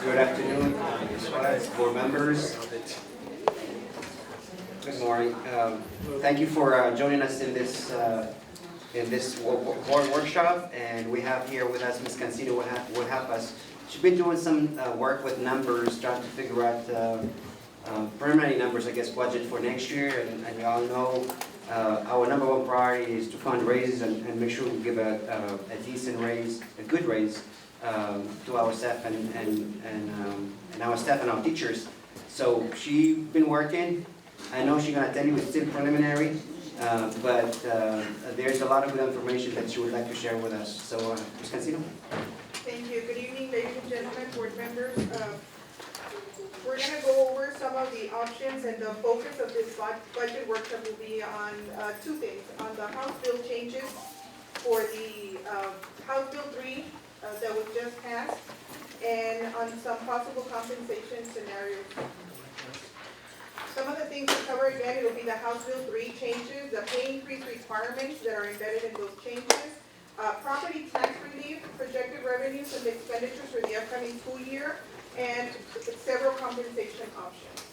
Good afternoon, board members. Good morning. Thank you for joining us in this board workshop. And we have here with us Ms. Cancino will help us. She's been doing some work with numbers, trying to figure out preliminary numbers, I guess, budget for next year. And we all know our number one priority is to fund raises and make sure we give a decent raise, a good raise to our staff and our staff and our teachers. So she's been working. I know she's gonna tell you it's still preliminary, but there's a lot of good information that she would like to share with us. So, Ms. Cancino. Thank you. Good evening, ladies and gentlemen, board members. We're gonna go over some of the options, and the focus of this budget workshop will be on two things: on the House bill changes for the House Bill 3 that was just passed, and on some possible compensation scenarios. Some of the things to cover again, it'll be the House Bill 3 changes, the pay increase requirements that are embedded in those changes, property tax relief, projected revenues and expenditures for the upcoming school year, and several compensation options.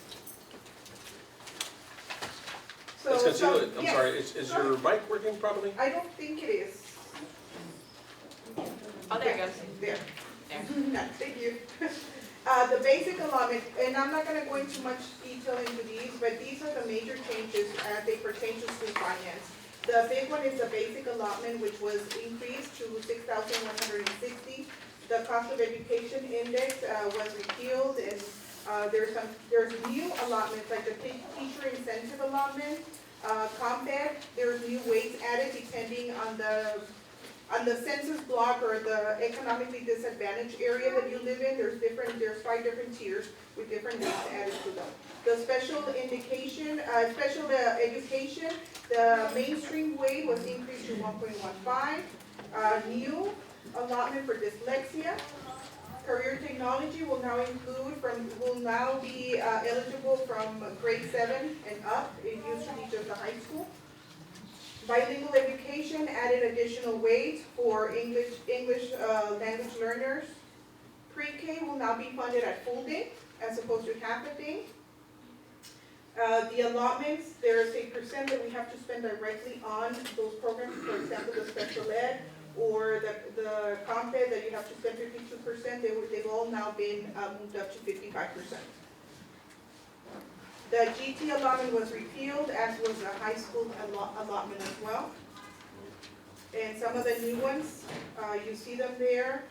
I'm sorry, is your mic working properly? I don't think it is. Oh, there it goes. There. There. Thank you. The basic allotment, and I'm not going to go into much detail into these, but these are the major changes as they pertain to school finance. The big one is the basic allotment, which was increased to $6,160. The cost of education index was repealed, and there's new allotments like the teacher incentive allotment, COMPED. There's new weights added depending on the census block or the economically disadvantaged area that you live in. There's 5 different tiers with different weights added to them. The special education, the mainstream weight was increased to 1.15. New allotment for dyslexia. Career technology will now be eligible from grade 7 and up. It used to be just the high school. Bilingual education added additional weight for English language learners. Pre-K will now be funded at full day as opposed to half a day. The allotments, there's a percent that we have to spend directly on those programs. For example, the special ed or the COMPED that you have to spend 52%. They've all now been moved up to 55%. The GT allotment was repealed, as was the high school allotment as well. And some of the new ones, you see them there.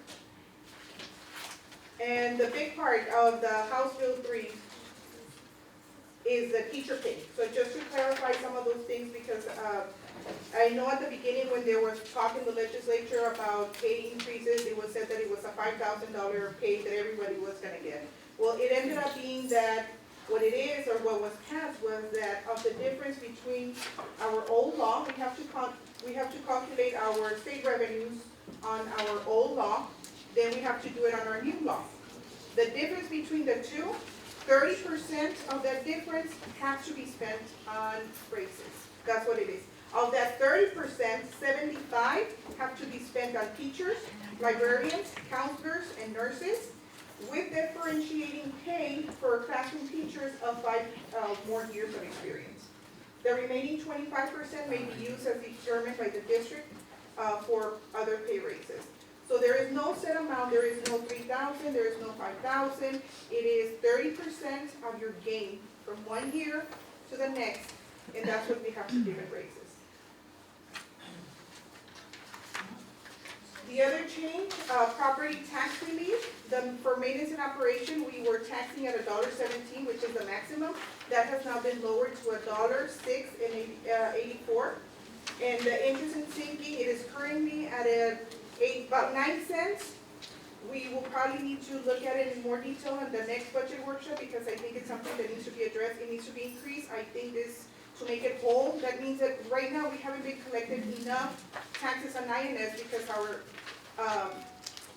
And the big part of the House Bill 3 is the teacher pay. So just to clarify some of those things, because I know at the beginning when there was talk in the legislature about pay increases, it was said that it was a $5,000 pay that everybody was going to get. Well, it ended up being that what it is, or what was passed, was that of the difference between our old law, we have to calculate our state revenues on our old law, then we have to do it on our new law. The difference between the two, 30% of that difference has to be spent on raises. That's what it is. Of that 30%, 75% have to be spent on teachers, librarians, counselors, and nurses, with differentiating pay for classroom teachers of 5 more years of experience. The remaining 25% may be used as determined by the district for other pay raises. So there is no set amount, there is no 3,000, there is no 5,000. It is 30% of your gain from 1 year to the next, and that's what we have to give in raises. The other change, property tax relief. For maintenance and operation, we were taxing at $1.17, which is the maximum. That has now been lowered to $1.0684. And the interest and sinking, it is currently at about 9 cents. We will probably need to look at it in more detail in the next budget workshop, because I think it's something that needs to be addressed. It needs to be increased. I think this, to make it whole, that means that right now we haven't been collecting enough taxes on INS because our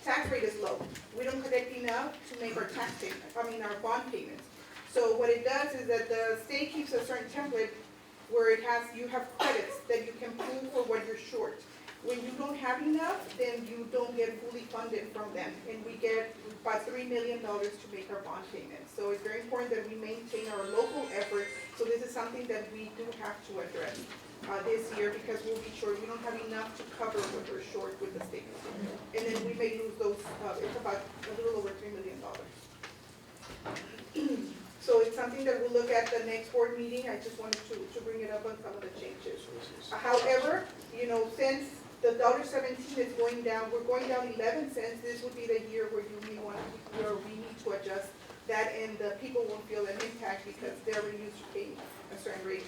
tax rate is low. We don't collect enough to make our our bond payments. So what it does is that the state keeps a certain template where you have credits that you can pull for what you're short. When you don't have enough, then you don't get fully funded from them, and we get about $3 million to make our bond payments. So it's very important that we maintain our local effort, so this is something that we do have to address this year, because we'll be short, we don't have enough to cover what we're short with the state. And then we may lose those, it's about a little over $3 million. So it's something that we'll look at the next board meeting. I just wanted to bring it up on some of the changes. However, you know, since the $1.17 is going down, we're going down 11 cents, this would be the year where where we need to adjust that, and the people won't feel an impact because they're used to paying a certain rate.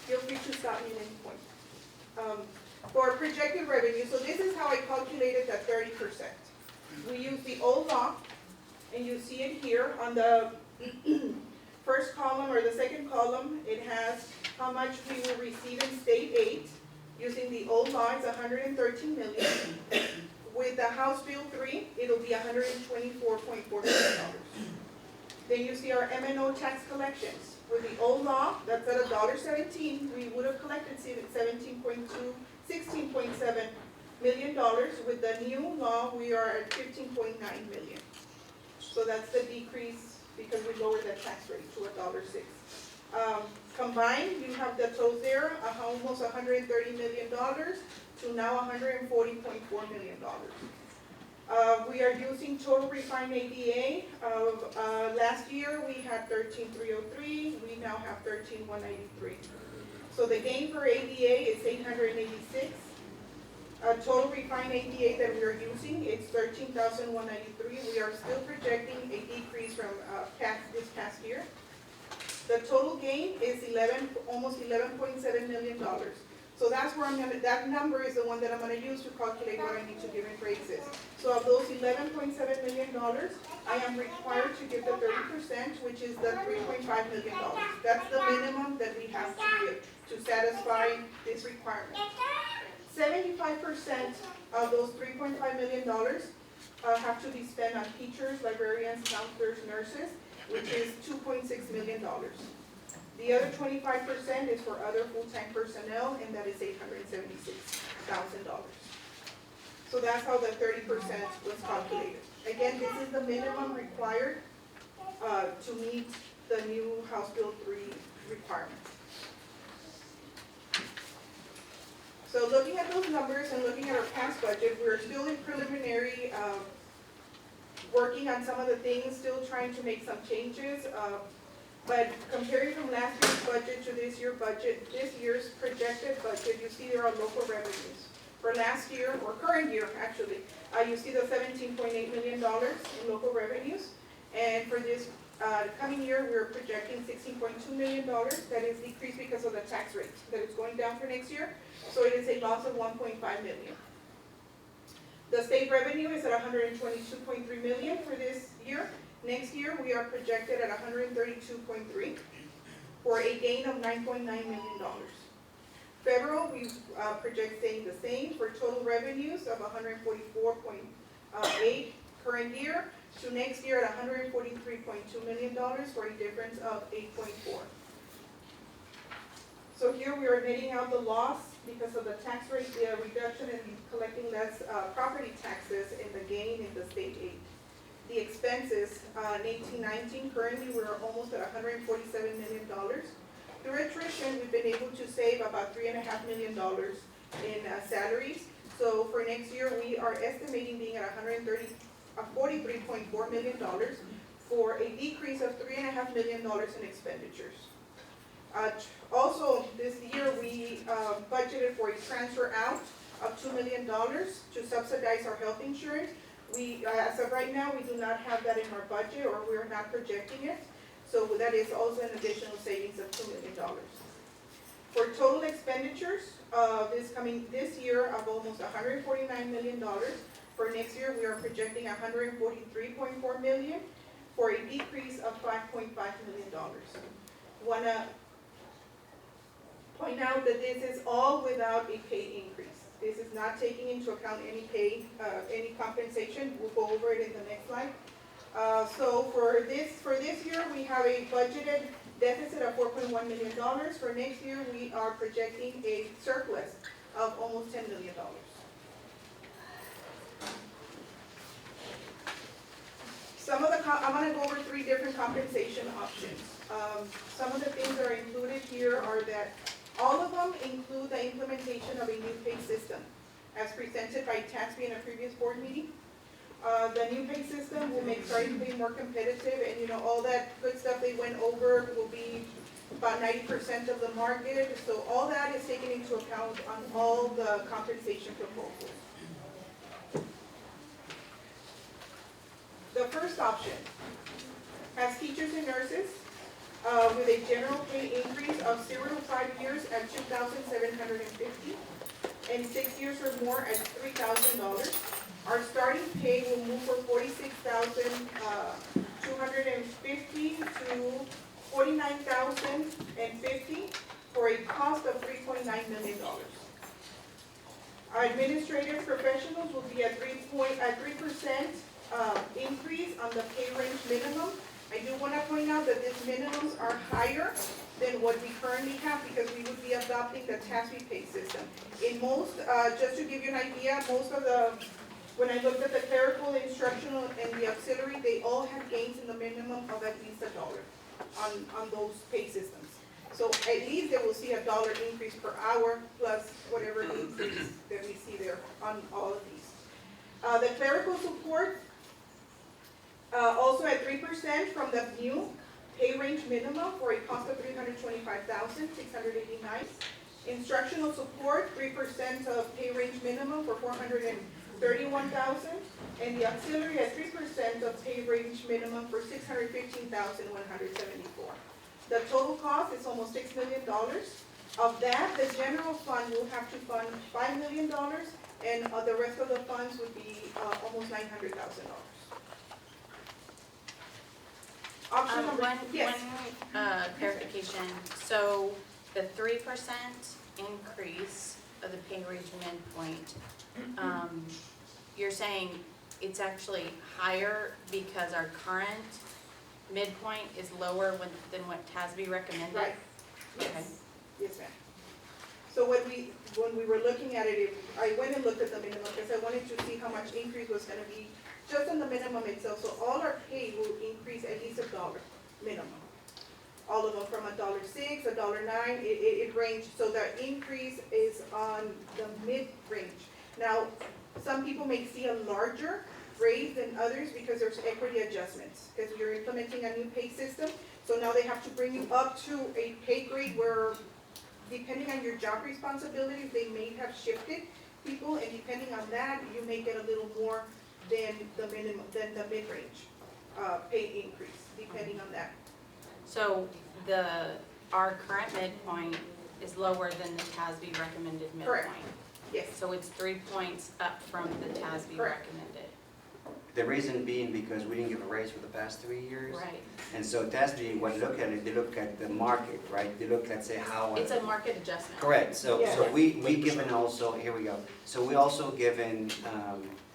Feel free to stop me at any point. For projected revenue, so this is how I calculated that 30%. We use the old law, and you see it here on the first column or the second column. It has how much we will receive in state aid. Using the old law, it's $113 million. With the House Bill 3, it'll be $124.4 million. Then you see our M&O tax collections. With the old law, that's at $1.17, we would have collected $16.7 million. With the new law, we are at $15.9 million. So that's the decrease because we lowered the tax rate to $1.06. Combined, you have the total there, almost $130 million to now $140.4 million. We are using total refined ADA of, last year we had 13,303, we now have 13,193. So the gain for ADA is 886. Total refined ADA that we are using, it's 13,193. We are still projecting a decrease from this past year. The total gain is almost $11.7 million. So that's where that number is the one that I'm gonna use to calculate what I need to give in raises. So of those $11.7 million, I am required to give the 30%, which is the $3.5 million. That's the minimum that we have to give to satisfy this requirement. 75% of those $3.5 million have to be spent on teachers, librarians, counselors, nurses, which is $2.6 million. The other 25% is for other full-time personnel, and that is $876,000. So that's how the 30% was calculated. Again, this is the minimum required to meet the new House Bill 3 requirements. So looking at those numbers and looking at our past budget, we're still in preliminary, working on some of the things, still trying to make some changes. But comparing from last year's budget to this year's projected budget, you see there are local revenues. For last year, or current year actually, you see the $17.8 million in local revenues. And for this coming year, we're projecting $16.2 million. That is decreased because of the tax rate that is going down for next year. So it is a loss of $1.5 million. The state revenue is at $122.3 million for this year. Next year, we are projected at $132.3 for a gain of $9.9 million. Federal, we project staying the same for total revenues of $144.8 current year to next year at $143.2 million for a difference of 8.4. So here we are netting out the loss because of the tax rate reduction and collecting less property taxes and the gain in the state aid. The expenses in 18-19, currently we're almost at $147 million. Through attrition, we've been able to save about $3.5 million in salaries. So for next year, we are estimating being at $43.4 million for a decrease of $3.5 million in expenditures. Also, this year we budgeted for a transfer out of $2 million to subsidize our health insurance. We, as of right now, we do not have that in our budget, or we are not projecting it. So that is also an additional savings of $2 million. For total expenditures, this year of almost $149 million. For next year, we are projecting $143.4 million for a decrease of $5.5 million. Wanna point out that this is all without a pay increase. This is not taking into account any pay, any compensation. We'll go over it in the next slide. So for this year, we have a budgeted deficit of $4.1 million. For next year, we are projecting a surplus of almost $10 million. I'm gonna go over 3 different compensation options. Some of the things that are included here are that all of them include the implementation of a new pay system as presented by TASB in a previous board meeting. The new pay system will make starting pay more competitive, and you know, all that good stuff they went over will be about 90% of the market. So all that is taken into account on all the compensation proposals. The first option has teachers and nurses with a general pay increase of 0 to 5 years at $2,750 and 6 years or more at $3,000. Our starting pay will move from $46,250 to $49,050 for a cost of $3.9 million. Our administrative professionals will be at 3% increase on the pay range minimum. I do want to point out that these minimums are higher than what we currently have because we would be adopting the TASB pay system. In most, just to give you an idea, when I looked at the clerical, the instructional, and the auxiliary, they all had gains in the minimum of at least $1 on those pay systems. So at least they will see $1 increase per hour plus whatever increase that we see there on all of these. The clerical support, also at 3% from the new pay range minimum for a cost of $325,689. Instructional support, 3% of pay range minimum for $431,000, and the auxiliary at 3% of pay range minimum for $615,174. The total cost is almost $6 million. Of that, the general fund will have to fund $5 million, and the rest of the funds would be almost $900,000. Option number, yes. One clarification, so the 3% increase of the pay range midpoint, you're saying it's actually higher because our current midpoint is lower than what TASB recommended? Right. Okay. Yes, ma'am. So when we were looking at it, I went and looked at the minimum because I wanted to see how much increase was going to be just on the minimum itself. So all our pay will increase at least $1 minimum. All of them from $1.06, $1.09, it ranged. So the increase is on the mid-range. Now, some people may see a larger raise than others because there's equity adjustments because you're implementing a new pay system. So now they have to bring you up to a pay grade where, depending on your job responsibilities, they may have shifted people, and depending on that, you may get a little more than the minimum, than the mid-range pay increase, depending on that. So our current midpoint is lower than the TASB recommended midpoint? Correct. Yes. So it's 3 points up from the TASB Correct. recommended? The reason being because we didn't give a raise for the past 3 years. Right. And so TASB, when they look at it, they look at the market, right? They look at, say, how. It's a market adjustment. Correct, so Yeah. we given also, here we go. So we also given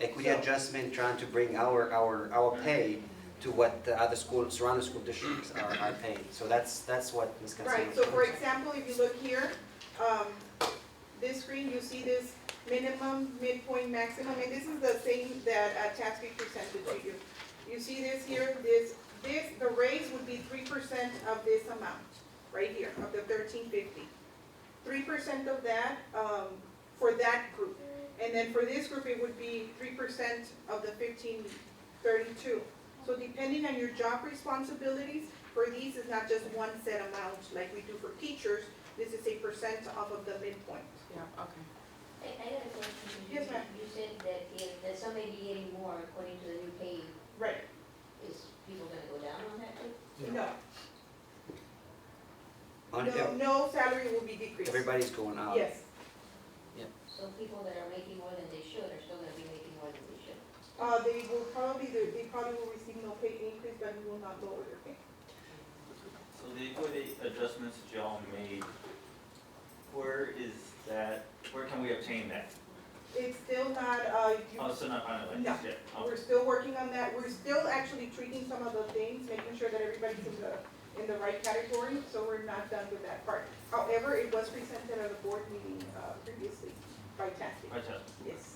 equity adjustment, trying to bring our pay to what the other schools, surrounding school districts are paying. So that's what Ms. Cancino. Right, so for example, if you look here, this screen, you see this minimum, midpoint, maximum, and this is the thing that TASB presented to you. You see this here, the raise would be 3% of this amount, right here, of the $1,350. 3% of that for that group. And then for this group, it would be 3% of the $1,532. So depending on your job responsibilities, for these is not just one set amount like we do for teachers. This is a percent off of the midpoint. Yeah, okay. I got a question. Yes, ma'am. You said that somebody be getting more according to the new pay. Right. Is people gonna go down on that too? No salary will be decreased. Everybody's going up. Yes. So people that are making more than they should are still gonna be making more than they should? They probably will receive no pay increase, but we will not lower their pay. So the equity adjustments that y'all made, where can we obtain that? It's still not, Oh, so not finalized No. yet? we're still working on that. We're still actually tweaking some of the things, making sure that everybody's in the right category, so we're not done with that part. However, it was presented at a board meeting, previously by Tassie. I just, Yes.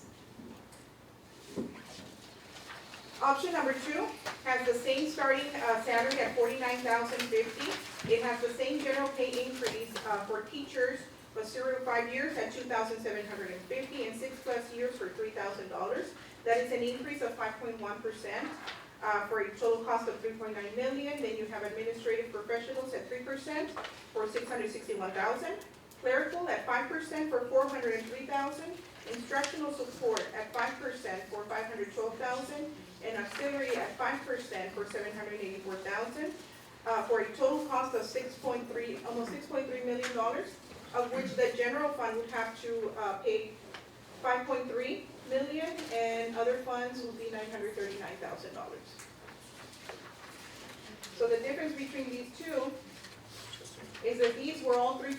Option number 2 has the same starting salary at $49,050. It has the same general pay increase for teachers for 0 to 5 years at $2,750 and 6+ years for $3,000. That is an increase of 5.1% for a total cost of $3.9 million. Then you have administrative professionals at 3% for $661,000. Clerical at 5% for $403,000. Instructional support at 5% for $512,000. And auxiliary at 5% for $784,000, for a total cost of almost $6.3 million, of which the general fund would have to pay $5.3 million, and other funds will be $939,000. So the difference between these two is that these were all 3%,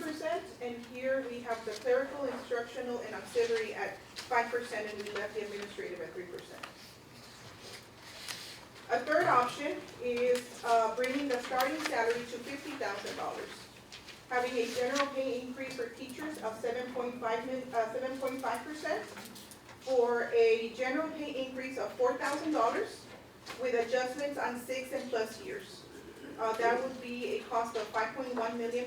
and here we have the clerical, instructional, and auxiliary at 5%, and we left the administrative at 3%. A third option is bringing the starting salary to $50,000, having a general pay increase for teachers of 7.5%, for a general pay increase of $4,000 with adjustments on 6 and plus years. That would be a cost of $5.1 million.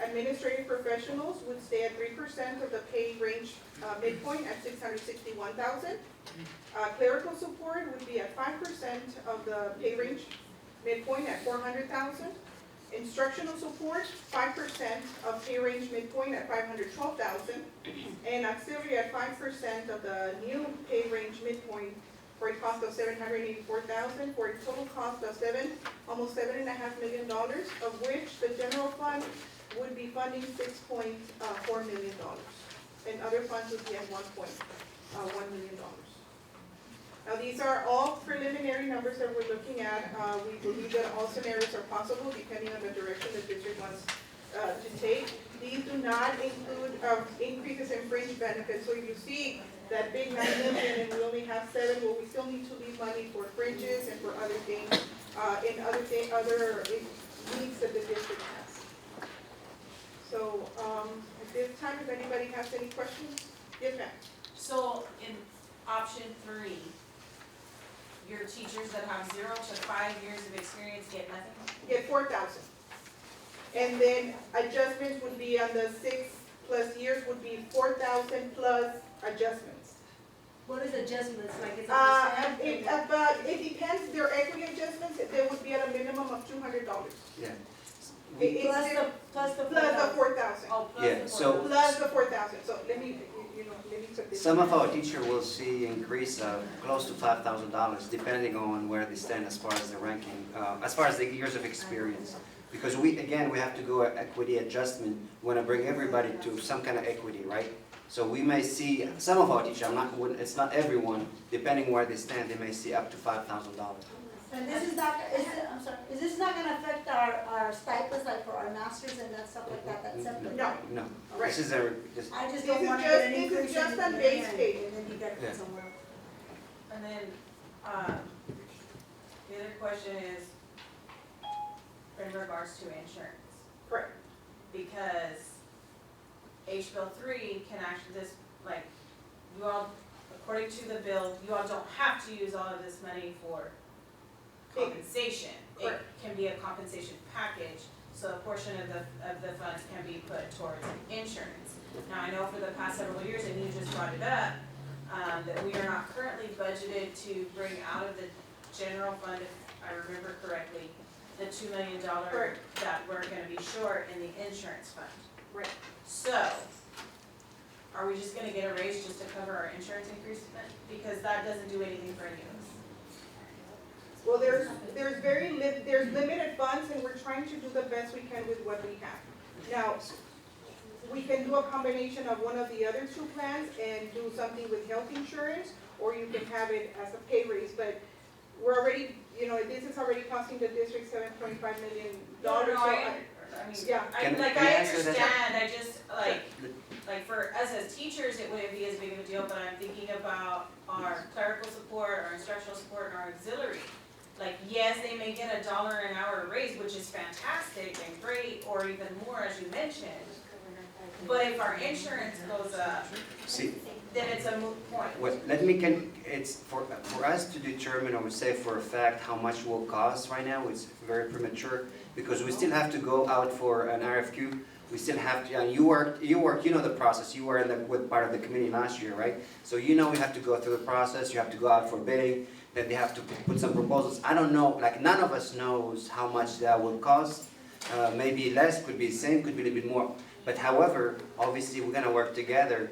Administrative professionals would stay at 3% of the pay range midpoint at $661,000. Clerical support would be at 5% of the pay range midpoint at $400,000. Instructional support, 5% of pay range midpoint at $512,000. And auxiliary at 5% of the new pay range midpoint for a cost of $784,000, for a total cost of almost $7.5 million, of which the general fund would be funding $6.4 million. And other funds would be at $1.1 million. Now, these are all preliminary numbers that we're looking at. We believe that all scenarios are possible depending on the direction the district wants to take. These do not include increases in fringe benefits. So if you see that big $9 million and we only have 7, well, we still need to leave money for fringes and for other things, and other needs that the district has. So at this time, if anybody has any questions, yes, ma'am. So in option 3, your teachers that have 0 to 5 years of experience get nothing? Get $4,000. And then adjustments would be on the 6+ years would be $4,000 plus adjustments. What is adjustments, like it's a percent? It depends, their equity adjustments, they would be at a minimum of $200. Yeah. Plus the Plus the 4,000. Oh, plus Yeah, the so- 4,000. Plus the 4,000, so let me put this. Some of our teachers will see increase of close to $5,000 depending on where they stand as far as the ranking, as far as the years of experience. Because we have to go equity adjustment, we want to bring everybody to some kind of equity, right? So we may see, some of our teachers, it's not everyone, depending where they stand, they may see up to $5,000. And this is not, I'm sorry, is this not gonna affect our stipends, like for our masters and that stuff like that, that's separate? No. No, Right. this is I just don't This is wanna just- get an this is increase just in on the base end, pay. and then you get Yeah. it somewhere. And then, the other question is in regards to insurance. Correct. Because HBIll 3 can actually, you all, according to the bill, you all don't have to use all of this money for compensation. It Correct. can be a compensation package, so a portion of the funds can be put towards insurance. Now, I know for the past several years, and you just brought it up, that we are not currently budgeted to bring out of the general fund, if I remember correctly, the $2 million Correct. that we're gonna be short in the insurance fund. Right. So, are we just gonna get a raise just to cover our insurance increase? Because that doesn't do anything for any of us. Well, there's limited funds, and we're trying to do the best we can with what we have. Now, we can do a combination of one of the other 2 plans and do something with health insurance, or you can have it as a pay raise, but we're already, this is already costing the district $7.5 million. No, So I mean, yeah. Can I I answer that? understand, I just, like for us as teachers, it wouldn't be as big of a deal, but I'm thinking about our clerical support, our instructional support, and our auxiliary. Like, yes, they may get $1 an hour raise, which is fantastic and great, or even more, as you mentioned. But if our insurance goes up, See, then it's a moot point. it's for us to determine, I would say for a fact, how much it will cost right now, it's very premature, because we still have to go out for an RFQ. We still have to, and you know the process, you were with part of the committee last year, right? So you know we have to go through the process, you have to go out for bidding, then they have to put some proposals. I don't know, like none of us knows how much that will cost. Maybe less, could be the same, could be a little bit more. But however, obviously, we're gonna work together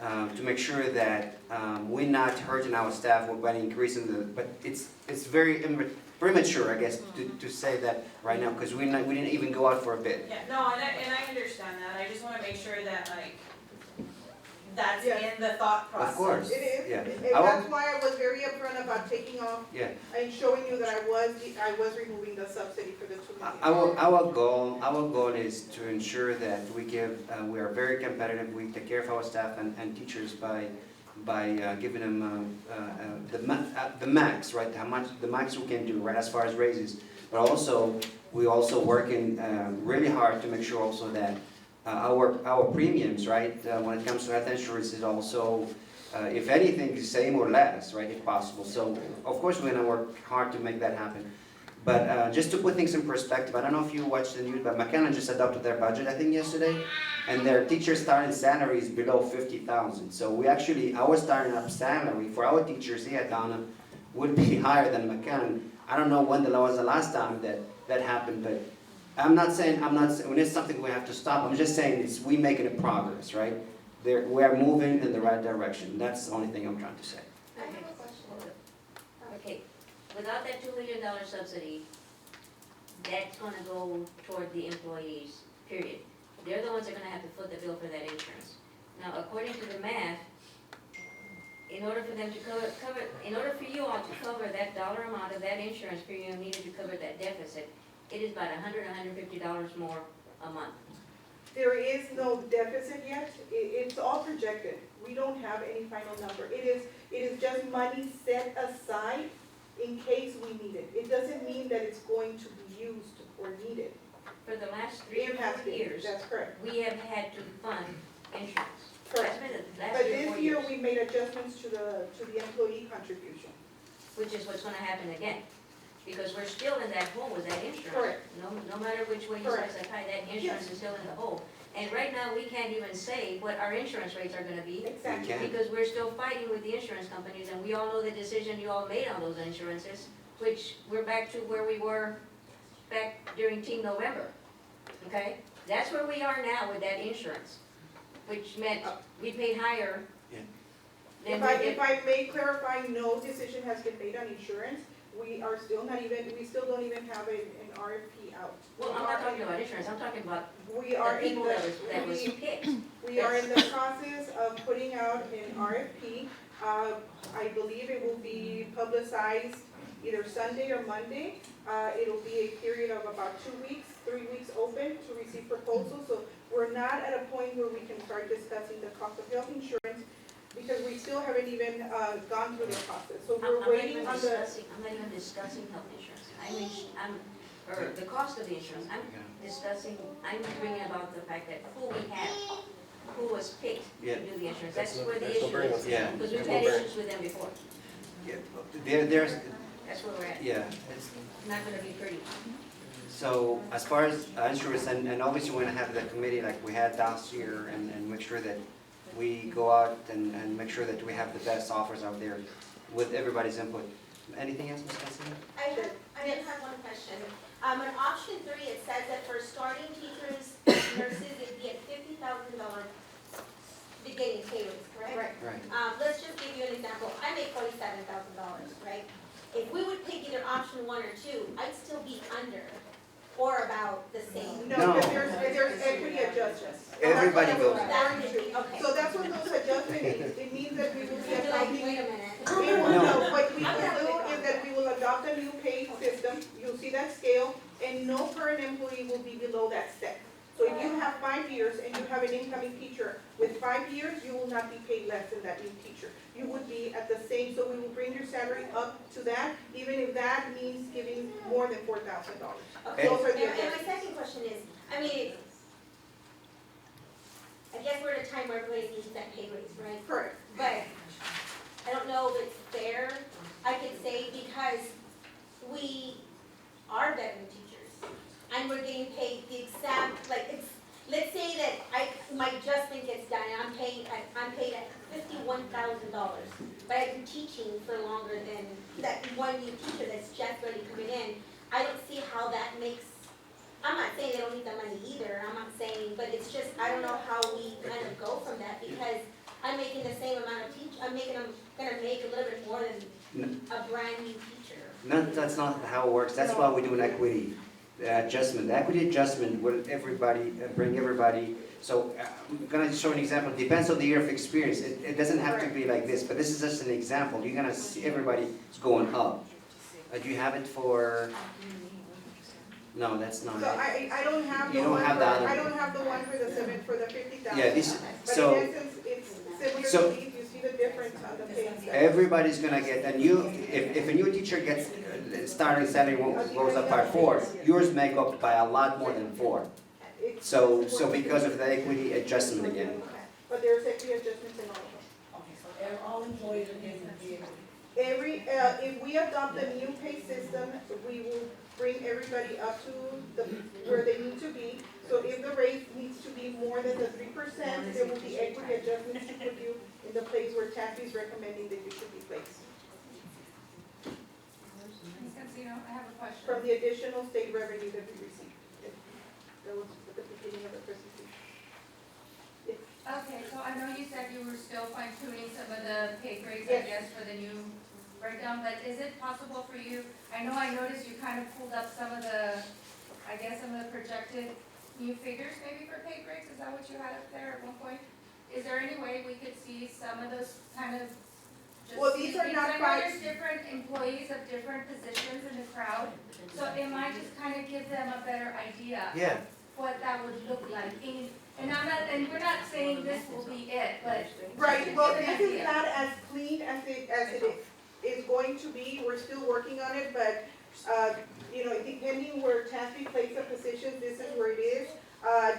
to make sure that we're not hurting our staff by increasing but it's very premature, I guess, to say that right now, because we didn't even go out for a bid. Yeah, no, and I understand that, I just wanna make sure that like, that's Yeah. in the thought process. Of course. It is, Yeah. and that's why I was very upfront about taking off Yeah. and showing you that I was removing the subsidy for the 2 million. Our goal is to ensure that we are very competitive, we take care of our staff and teachers by giving them the max, right? The max we can do, right, as far as raises. But also, we also working really hard to make sure also that our premiums, right, when it comes to health insurance is also, if anything, the same or less, right, if possible. So, of course, we're gonna work hard to make that happen. But just to put things in perspective, I don't know if you watched the news, but McAllen just adopted their budget, I think, yesterday, and their teacher starting salary is below 50,000. So we actually, our starting up salary for our teachers here at Donna would be higher than McAllen. I don't know when was the last time that happened, but I'm not saying, when it's something we have to stop, I'm just saying we making a progress, right? We are moving in the right direction. That's the only thing I'm trying to say. I have a question. Okay, without that $2 million subsidy, that's gonna go toward the employees, period. They're the ones that are gonna have to foot the bill for that insurance. Now, according to the math, in order for them to in order for you all to cover that dollar amount of that insurance premium needed to cover that deficit, it is about $100, $150 more a month. There is no deficit yet, it's all projected. We don't have any final number. It is just money set aside in case we need it. It doesn't mean that it's going to be used or needed. For the last 3 or It has 4 been, years, that's correct. we have had to fund insurance. Correct. That's been the last But 3 or 4 this year, years, we made adjustments to the employee contribution. which is what's gonna happen again. Because we're still in that hole with that insurance. Correct. No matter which way you Correct. slice that pie, that insurance Yes. is still in the hole. And right now, we can't even say what our insurance rates are gonna be, Exactly. Okay. because we're still fighting with the insurance companies, and we all know the decision you all made on those insurances, which we're back to where we were back during Team November, okay? That's where we are now with that insurance, which meant we paid higher Yeah. than If we did. I may clarify, no decision has been made on insurance. We still don't even have an RFP out. Well, I'm not talking about insurance, I'm talking about We the are in people that was the, picked. we are in the process of putting out an RFP. I believe it will be publicized either Sunday or Monday. It'll be a period of about 2 weeks, 3 weeks open to receive proposals. So we're not at a point where we can start discussing the cost of health insurance because we still haven't even gone through the process. So we're waiting on the. I'm not even discussing health insurance. Or the cost of the insurance. I'm bringing about the fact that who we have, who was picked Yeah. to do the insurance. That's where the issue is. Yeah. Because we've had issues with them before. Yeah. There's, That's where we're at. yeah, it's, Not gonna be pretty. so as far as insurance, and obviously we're gonna have the committee like we had last year and make sure that we go out and make sure that we have the best offers out there with everybody's input. Anything else, Ms. Cassidy? I did have one question. On option 3, it says that for starting teachers and nurses, it'd be at $50,000 beginning pay raise, correct? Right. Let's just give you an example. I make $47,000, right? If we would pick either option 1 or 2, I'd still be under or about the same. No, No. because there's equity adjustments. Everybody goes. Okay. So that's what those adjustments means. It means that we will be You'd be like, adopting. wait a minute. No, what we will do is that we will adopt a new pay system. You'll see that scale, and no current employee will be below that step. So if you have 5 years and you have an incoming teacher with 5 years, you will not be paid less than that new teacher. You would be at the same, so we will bring your salary up to that, even if that means giving more than $4,000. Okay, Those are the and my second question is, I mean, I guess we're at a time where everybody needs that pay raise, right? Correct. But I don't know if it's fair, I could say, because we are veteran teachers, and we're getting paid the exact, like, it's, let's say that my adjustment gets done, and I'm paid at $51,000, but I've been teaching for longer than that one new teacher that's just ready coming in. I don't see how that makes, I'm not saying they don't need the money either, I'm not saying, but it's just, I don't know how we kind of go from that, because I'm making the same amount of I'm gonna make a little bit more than a brand new teacher. No, that's not how it works. That's why we do an equity adjustment. The equity adjustment will bring everybody. So I'm gonna show an example. It depends on the year of experience. It doesn't have to be like this, but this is just an example. You're gonna see everybody is going up. Do you have it for? No, that's not So it. I don't have the You don't one have for, the other I one. don't have the one for the 50,000. Yeah, this. But So. in essence, it's similar So- to these, you see the difference on the pay scale. Everybody's gonna get a new, if a new teacher gets, starting salary goes up by 4, yours may go up by a lot more than 4. It's- So because of the equity adjustment again. But there's equity adjustments in all of them. Okay, so all employees are getting the If we adopt the new pay system, we will bring everybody up to where they need to be. So if the rate needs to be more than the 3%, there will be equity adjustments to put you in the place where TAFE is recommending that you should be placed. Ms. Cancino, I have a question. From the additional state revenue that we received. That was at the beginning of the presentation. Yes. Okay, so I know you said you were still fine tuning some of the pay grades, Yes. I guess, for the new breakdown, but is it possible for you, I know I noticed you kind of pulled up some of the, I guess, some of the projected new figures maybe for pay grades, is that what you had up there at one point? Is there any way we could see some of those kind of just? Well, these are not because I know there's different employees of different positions in the crowd, so it might just kind of give them a better idea. Yeah. What that would look like, and I'm not, and we're not saying this will be it, but. Right, well, just to this give an is idea. not as clean as it is going to be, we're still working on it, but, depending where TASB places the positions, this is where it is.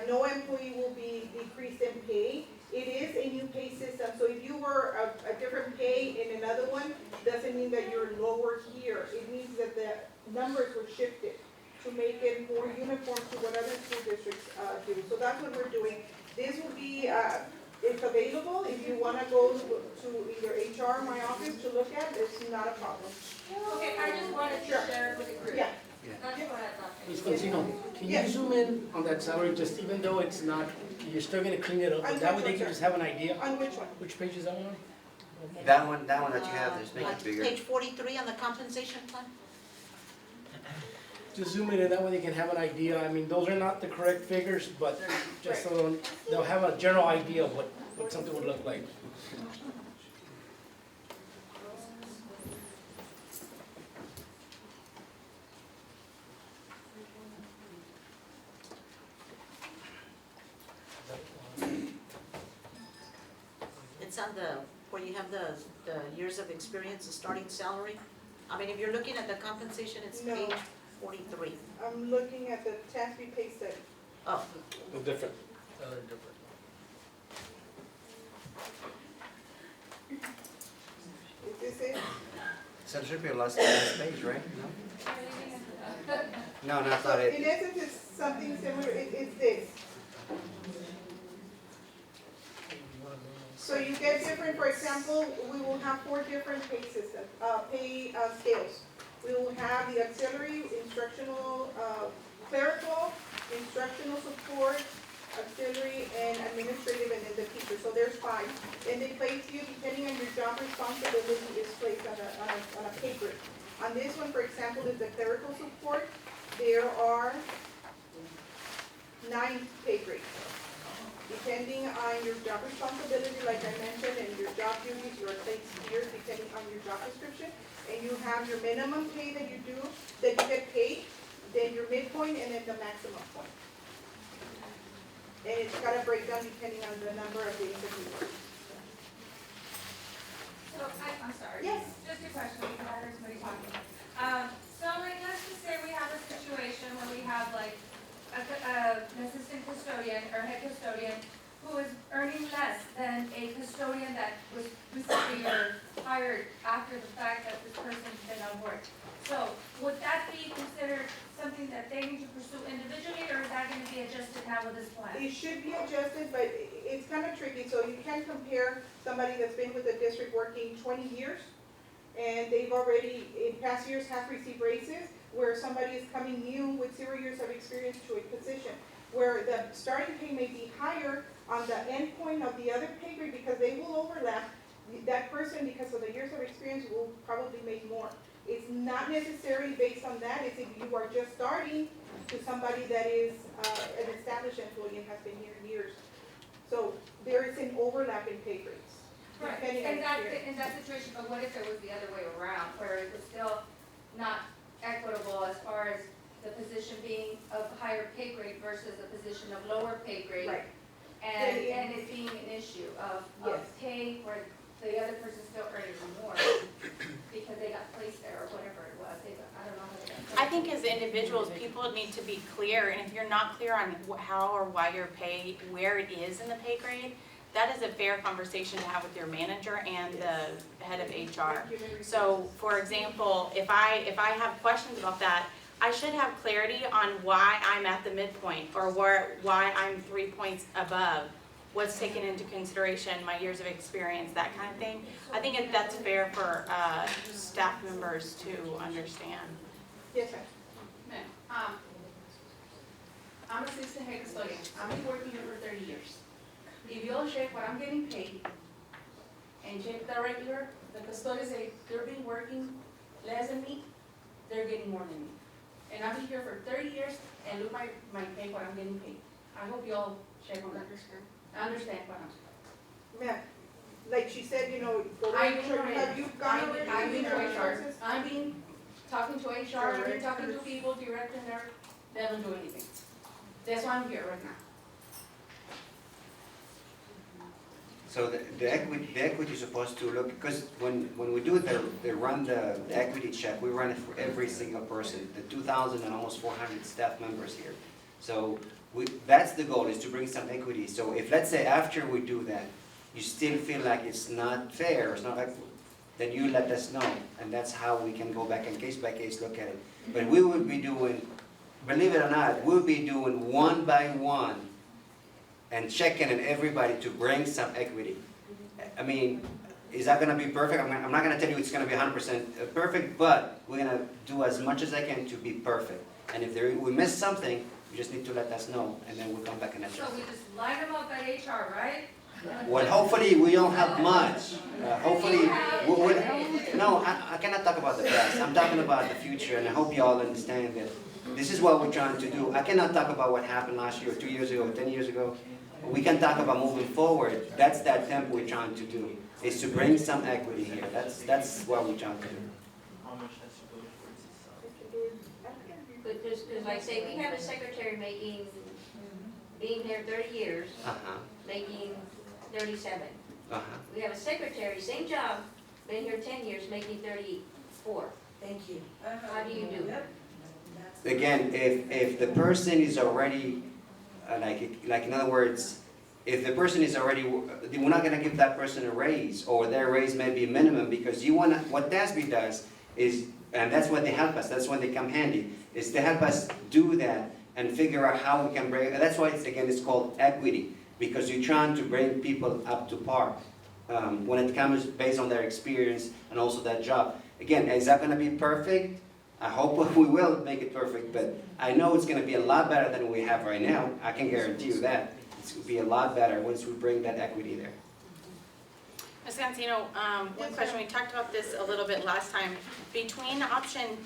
No employee will be decreased in pay. It is a new pay system, so if you were a different pay in another one, doesn't mean that you're lower here. It means that the numbers were shifted to make it more uniform to what other school districts do. So that's what we're doing. This will be, it's available. If you want to go to either HR or my office to look at, it's not a problem. Okay, I just wanted to share it with the group. Yeah. That's what I thought. Ms. Consino, can you Yes. zoom in on that salary, just even though it's not, you're still gonna clean it up, but that way they can just have an idea? On which one? Which page is that one on? That one that you have, just make it bigger. Page 43 on the compensation plan? Just zoom in, and that way they can have an idea. I mean, those are not the correct figures, but just so they'll have a general idea of what something would look like. It's on the, where you have the years of experience, the starting salary. I mean, if you're looking at the compensation, it's No. page 43. I'm looking at the TASB pay study. Oh, They're different. They're different. Is this it? So it should be a last page, right? No, that's not In it. essence, it's something similar, it's this. So you get different, for example, we will have 4 different pay systems, pay scales. We will have the auxiliary, instructional, clerical, instructional support, auxiliary, and administrative, and then the teacher. So there's 5. And they place you, depending on your job responsibility, is placed on a pay grid. On this one, for example, is the clerical support. There are 9 pay grades. Depending on your job responsibility, like I mentioned, and your job duties, you are placed here depending on your job description. And you have your minimum pay that you get paid, then your midpoint, and then the maximum point. And it's got a breakdown depending on the number of days that you work. So, I'm sorry. Yes. Just a question, because I heard somebody talking. So like, let's just say we have a situation where we have like an assistant custodian or head custodian who is earning less than a custodian that was recently or hired after the fact that this person's been on board. So would that be considered something that they need to pursue individually, or is that gonna be adjusted now with this plan? It should be adjusted, but it's kind of tricky, so you can compare somebody that's been with the district working 20 years, and they've already, in past years, have received raises, where somebody is coming new with 0 years of experience to a position, where the starting pay may be higher on the end point of the other pay grade, because they will overlap. That person, because of the years of experience, will probably make more. It's not necessarily based on that, it's if you are just starting to somebody that is an established employee and has been here years. So there is an overlap in pay grades. Right, depending on experience. in that situation, but what if it was the other way around, where it was still not equitable as far as the position being of higher pay grade versus the position of lower pay grade? Right. And it being an issue of Yes. pay where the other person's still earning more because they got placed there or whatever it was, I don't know how they got placed. I think as individuals, people need to be clear, and if you're not clear on how or why your pay, where it is in the pay grade, that is a fair conversation to have with your manager and the head of HR. So, for example, if I have questions about that, I should have clarity on why I'm at the midpoint, or why I'm 3 points above what's taken into consideration, my years of experience, that kind of thing. I think that's fair for staff members to understand. Yes, sir. Ma'am, I'm assistant head custodian. I've been working here for 30 years. If you'll check what I'm getting paid and check the regular, the custodians say they're been working less than me, they're getting more than me. And I've been here for 30 years and look my pay, what I'm getting paid. I hope y'all check on that. Understand what I'm saying. Ma'am, like she said, you know, go I've to been HR, already- have you gone over to I've been to human HR. resources? I've been talking to HR, I've been talking to people, directing there, they haven't do anything. That's why I'm here right now. So the equity is supposed to look, because when we do they run the equity check, we run it for every single person, the 2,000 and almost 400 staff members here. So that's the goal, is to bring some equity. So if, let's say, after we do that, you still feel like it's not fair, it's not equitable, then you let us know, and that's how we can go back and case by case look at it. But we would be doing, believe it or not, we'll be doing one by one and checking on everybody to bring some equity. I mean, is that gonna be perfect? I'm not gonna tell you it's gonna be 100% perfect, but we're gonna do as much as I can to be perfect. And if we miss something, you just need to let us know, and then we'll come back and So adjust. we just line them up at HR, right? Well, hopefully, we don't have much. Hopefully, no, I cannot talk about the past. I'm talking about the future, and I hope you all understand that this is what we're trying to do. I cannot talk about what happened last year, 2 years ago, 10 years ago. We can talk about moving forward. That's that tempo we're trying to do, is to bring some equity here. That's what we're trying to do. How much has to go towards this? But just, like say, we have a secretary being here 30 years, Uh-huh, making 37. uh-huh. We have a secretary, same job, been here 10 years, making 34. Thank you. How do you do it? Again, if the person is already, like in other words, if the person is already, we're not gonna give that person a raise, or their raise may be minimum, because what DASB does is, and that's when they help us, that's when they come handy, is to help us do that and figure out how we can bring, that's why it's called equity, because you're trying to bring people up to par when it comes based on their experience and also that job. Again, is that gonna be perfect? I hope we will make it perfect, but I know it's gonna be a lot better than we have right now. I can guarantee you that. It's gonna be a lot better once we bring that equity there. Ms. Cancino, one question, we talked about this a little bit last time. Between option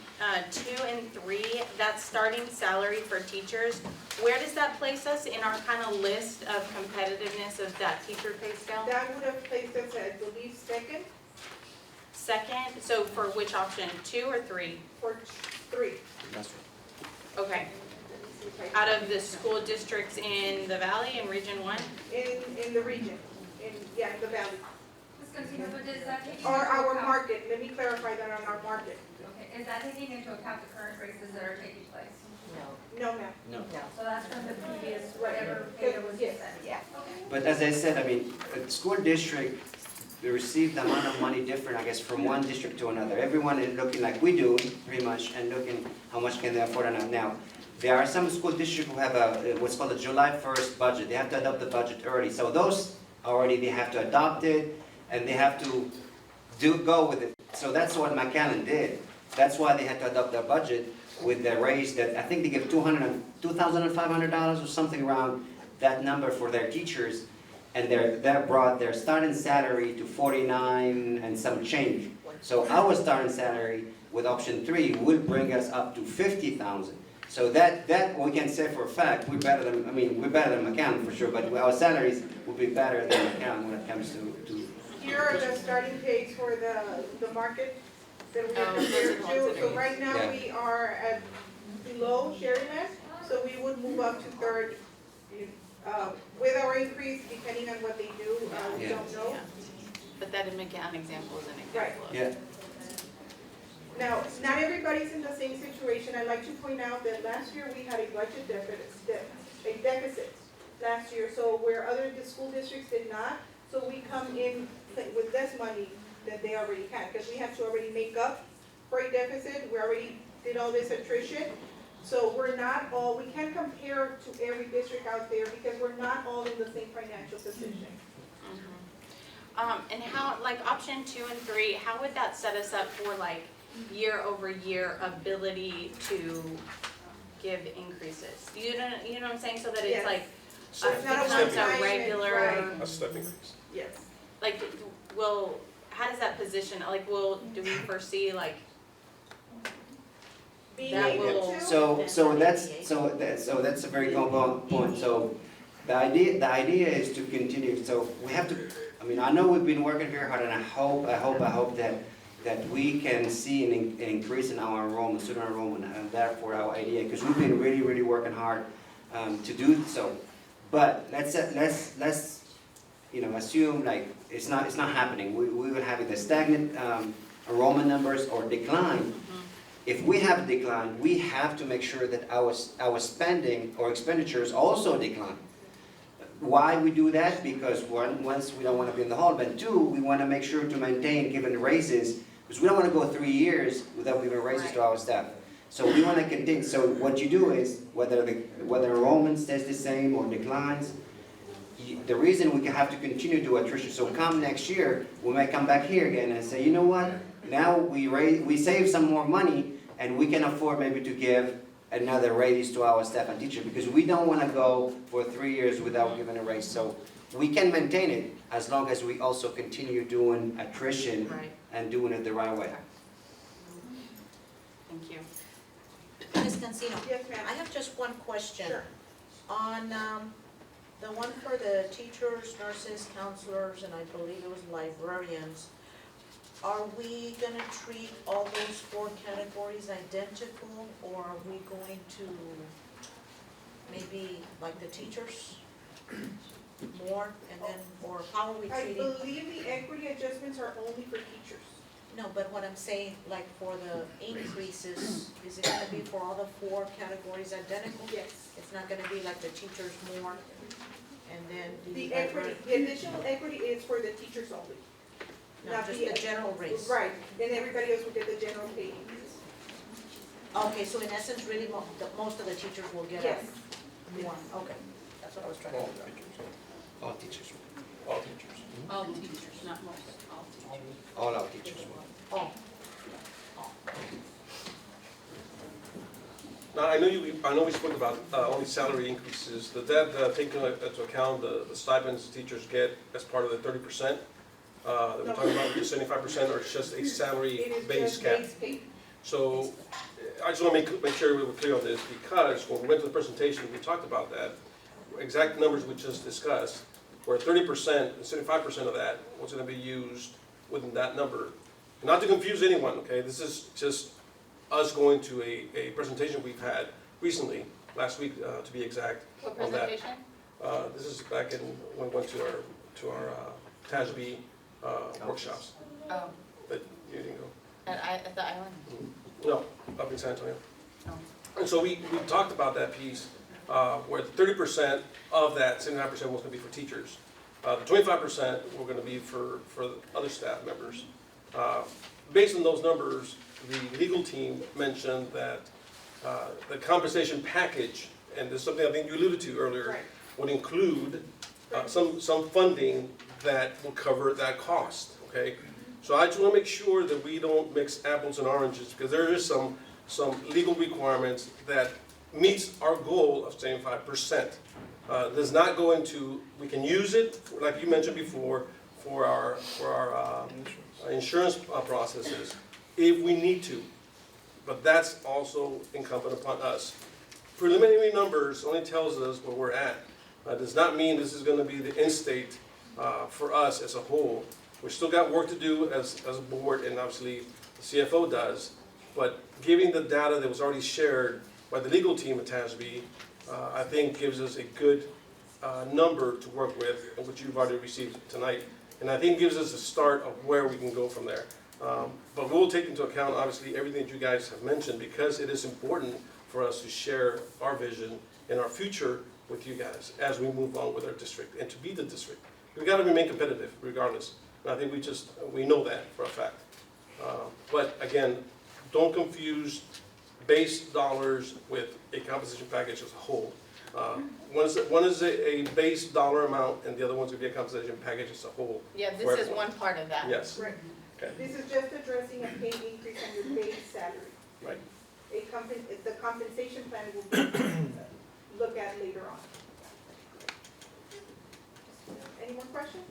2 and 3, that starting salary for teachers, where does that place us in our kind of list of competitiveness of that teacher pay scale? That would have placed us at, I believe, second Second, so for which option, 2 or 3? or 3. That's Okay. right Out now. of the school districts in the valley in Region 1? In the region, in the valley. Ms. Casino, but is that taking into Or our account- market, let me clarify that on our market. Okay, is that taking into account the current raises that are taking place? No, ma'am. No. So that's from the previous, whatever data was Yes. set? Yeah. Okay. But as I said, I mean, a school district, they receive the amount of money different, I guess, from one district to another. Everyone is looking like we do, pretty much, and looking how much can they afford or not. Now, there are some school districts who have what's called a July 1st budget. They have to adopt the budget early. So those already, they have to adopt it, and they have to go with it. So that's what McAllen did. That's why they had to adopt their budget with the raise that, I think they give $2,500 or something around that number for their teachers. And that brought their starting salary to 49 and some change. So our starting salary with option 3 would bring us up to 50,000. So that we can say for a fact, we're better than McAllen for sure, but our salaries will be better than McAllen when it comes to. Here are the starting pays for the market that we have compared to. So right now, Yeah. we are at below Sheridan, so we would move up to third. With our increase, depending on what they do, we Yeah. don't know. But that McAllen example is an example of. Yeah. Now, not everybody's in the same situation. I'd like to point out that last year we had a budget deficit last year, so where the school districts did not, so we come in with less money than they already had, because we have to already make up for a deficit. We already did all this attrition. So we can't compare to every district out there because we're not all in the same financial position. And how, like option 2 and 3, how would that set us up for like year over year ability to give increases? You know what I'm saying? So that it's Yes. like, So it's not a becomes one-time a and- regular, right. A step increase. Yes. like, how does that position, like, do we foresee like, Being That able will- to. So that's a very good point. So the idea is to continue. So we have to, I mean, I know we've been working very hard, and I hope that we can see an increase in our enrollment, student enrollment, and therefore our idea, because we've been really working hard to do so. But let's assume like it's not happening. We will have either stagnant enrollment numbers or decline. If we have a decline, we have to make sure that our spending or expenditures also decline. Why we do that? Because once we don't want to be in the hole, but 2, we want to make sure to maintain given raises, because we don't want to go 3 years without giving raises to our staff. So we want to continue. So what you do is, whether enrollment stays the same or declines, the reason we have to continue to attrition. So come next year, we may come back here again and say, you know what? Now we save some more money, and we can afford maybe to give another raise to our staff and teacher, because we don't want to go for 3 years without giving a raise. So we can maintain it as long as we also continue doing attrition right, and doing it the right way. thank you. Ms. Cancino, Yes, ma'am. I have just one question. Sure. On the one for the teachers, nurses, counselors, and I believe it was librarians, are we gonna treat all those 4 categories identical, or are we going to maybe like the teachers more, and then, or how are we I treating? believe the equity adjustments are only for teachers. No, but what I'm saying, like for the increases, is it gonna be for all the 4 categories identical? Yes. It's not gonna be like the teachers more, and then The equity, the additional equity is for the teachers only. No, not just the general raise. Right, then everybody else will get the general pay increase. Okay, so in essence, really, most of the teachers will get Yes. one, okay, that's what I was trying to All figure out. teachers. All teachers, All teachers. All teachers, not most, all teachers. all our teachers. Oh, Now, I know we spoke about only salary increases. Did that take into account the stipends teachers get as part of the 30%? That we're talking about, just 75%, or it's just a salary It is base just cap? base pay. So, I just want to make sure we were clear on this, because when we went to the presentation, we talked about that. Exact numbers we just discussed, where 30%, and 75% of that was going to be used within that number. Not to confuse anyone, okay, this is just us going to a presentation we've had recently, last week, to be exact. What On that. presentation? This is back in, when we went to our TASB workshops, Oh, but you didn't go. at the island? No, up in San Antonio. Oh. And so we talked about that piece, where 30% of that, 79% was gonna be for teachers. The 25% were gonna be for other staff members. Based on those numbers, the legal team mentioned that the compensation package, and this is something I think you alluded to earlier, Right. would include some funding that will cover that cost, okay? So I just wanna make sure that we don't mix apples and oranges, because there is some legal requirements that meets our goal of 75%. Does not go into, we can use it, like you mentioned before, for our insurance processes, if we need to. But that's also incumbent upon us. Preliminary numbers only tells us where we're at. Does not mean this is gonna be the end state for us as a whole. We've still got work to do as a board, and obviously the CFO does. But giving the data that was already shared by the legal team at TASB, I think gives us a good number to work with, which you've already received tonight. And I think gives us a start of where we can go from there. But we'll take into account, obviously, everything that you guys have mentioned, because it is important for us to share our vision and our future with you guys as we move on with our district and to be the district. We've got to remain competitive regardless. And I think we know that for a fact. But again, don't confuse base dollars with a compensation package as a whole. One is a base dollar amount, and the other one's gonna be a compensation package as a whole. Yeah, for this is everyone. one part of that. Yes, Right. okay, This is just addressing a pay increase on your base salary. right. The compensation plan will be looked at later on. Any more questions?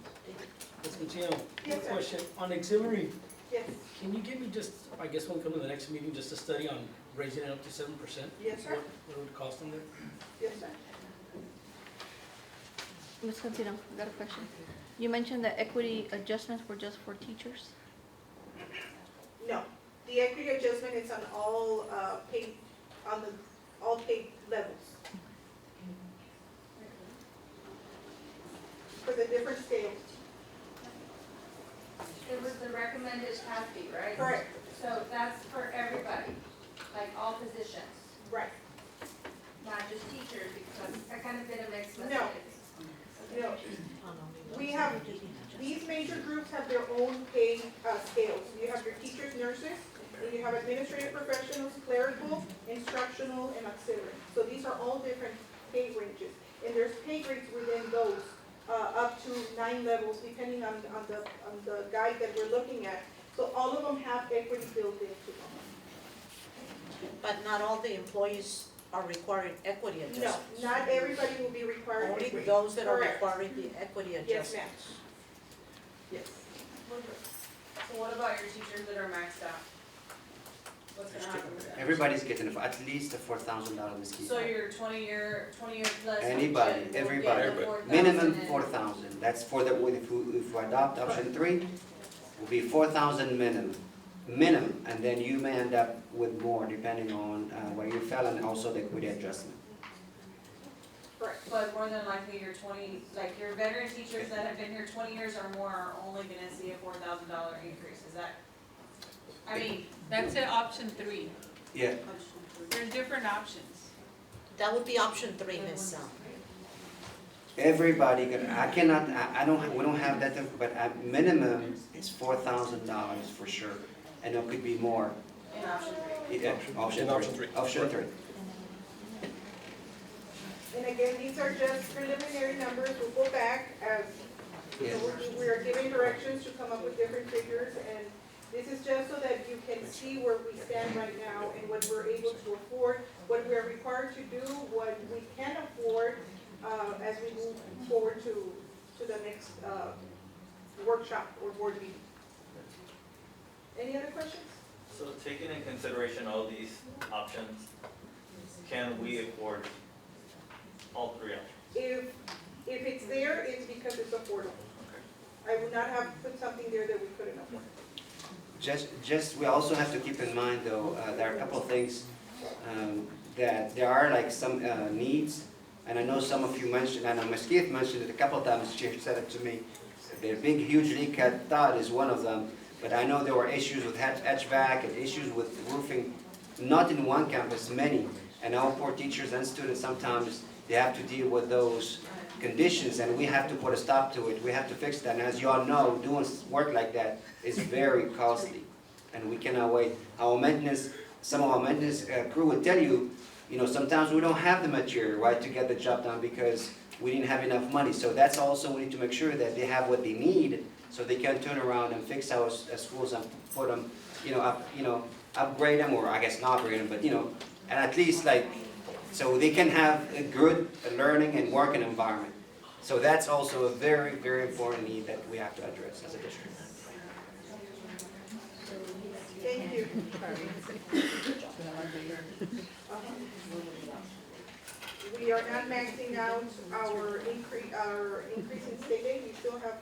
Ms. Machino, Yes, one sir. question, on auxiliary, Yes, can you give me just, I guess when we come to the next meeting, just a study on raising it up to 7%? yes, sir. What would it cost them there? Yes, sir. Ms. Cancino, I got a question. You mentioned that equity adjustments were just for teachers? No, the equity adjustment is on all paid, all paid levels. For the different scales. It was the recommended CAFE, right? Correct. So that's for everybody, like all positions, Right. not just teachers, because I kind of been a mixed No. message. No, we have, these major groups have their own pay scales. You have your teachers, nurses, and you have administrative professionals, clerical, instructional, and auxiliary. So these are all different pay ranges. And there's pay grades within those, up to 9 levels, depending on the guide that we're looking at. So all of them have equity built into them. But not all the employees are requiring equity No, adjustments. not everybody will be required Only equity. those that are Correct. requiring the equity Yes, adjustments. ma'am. Yes. So what about your teachers that are maxed out? What's gonna happen with that? Everybody's getting at least a $4,000 mosquito. So your 20-year plus. Anybody, option will everybody. get the 4,000 Minimum and- 4,000. That's for the, if we adopt option 3, will be 4,000 minimum. Minimum, and then you may end up with more depending on where you fell and also the equity adjustment. Correct. But more than likely, your 20, like your veteran teachers that have been here 20 years or more are only gonna see a $4,000 increase, is that? I mean, That's it, option 3. Yeah, There's different options. That would be option 3, Ms. everybody, I don't, we don't have that, but at minimum, it's $4,000 for sure. And it could be more. in option 3. Yeah, option In option 3. Option 3. And again, these are just preliminary numbers. We'll go back as, Yeah. we are giving directions to come up with different figures. And this is just so that you can see where we stand right now and what we're able to afford, what we're required to do, what we can afford as we move forward to the next workshop or board meeting. Any other questions? So taking in consideration all these options, can we afford all 3 options? If it's there, it's because it's affordable. I would not have put something there that we couldn't afford. We also have to keep in mind though, there are a couple of things that there are like some needs, and I know some of you mentioned, I know Ms. Keith mentioned it a couple of times, she said it to me. The big, huge leak I thought is one of them, but I know there were issues with HVAC and issues with roofing, not in one campus, many. And our poor teachers and students, sometimes they have to deal with those conditions, and we have to put a stop to it. We have to fix that, and as you all know, doing work like that is very costly, and we cannot wait. Our maintenance, some of our maintenance crew would tell you, sometimes we don't have the material, right, to get the job done because we didn't have enough money. So that's also, we need to make sure that they have what they need so they can turn around and fix our schools and put them, upgrade them, or I guess not upgrade them, but, and at least so they can have a good learning and working environment. So that's also a very, very important need that we have to address as a district. Thank you. We are not maxing out our increase in state aid. We still have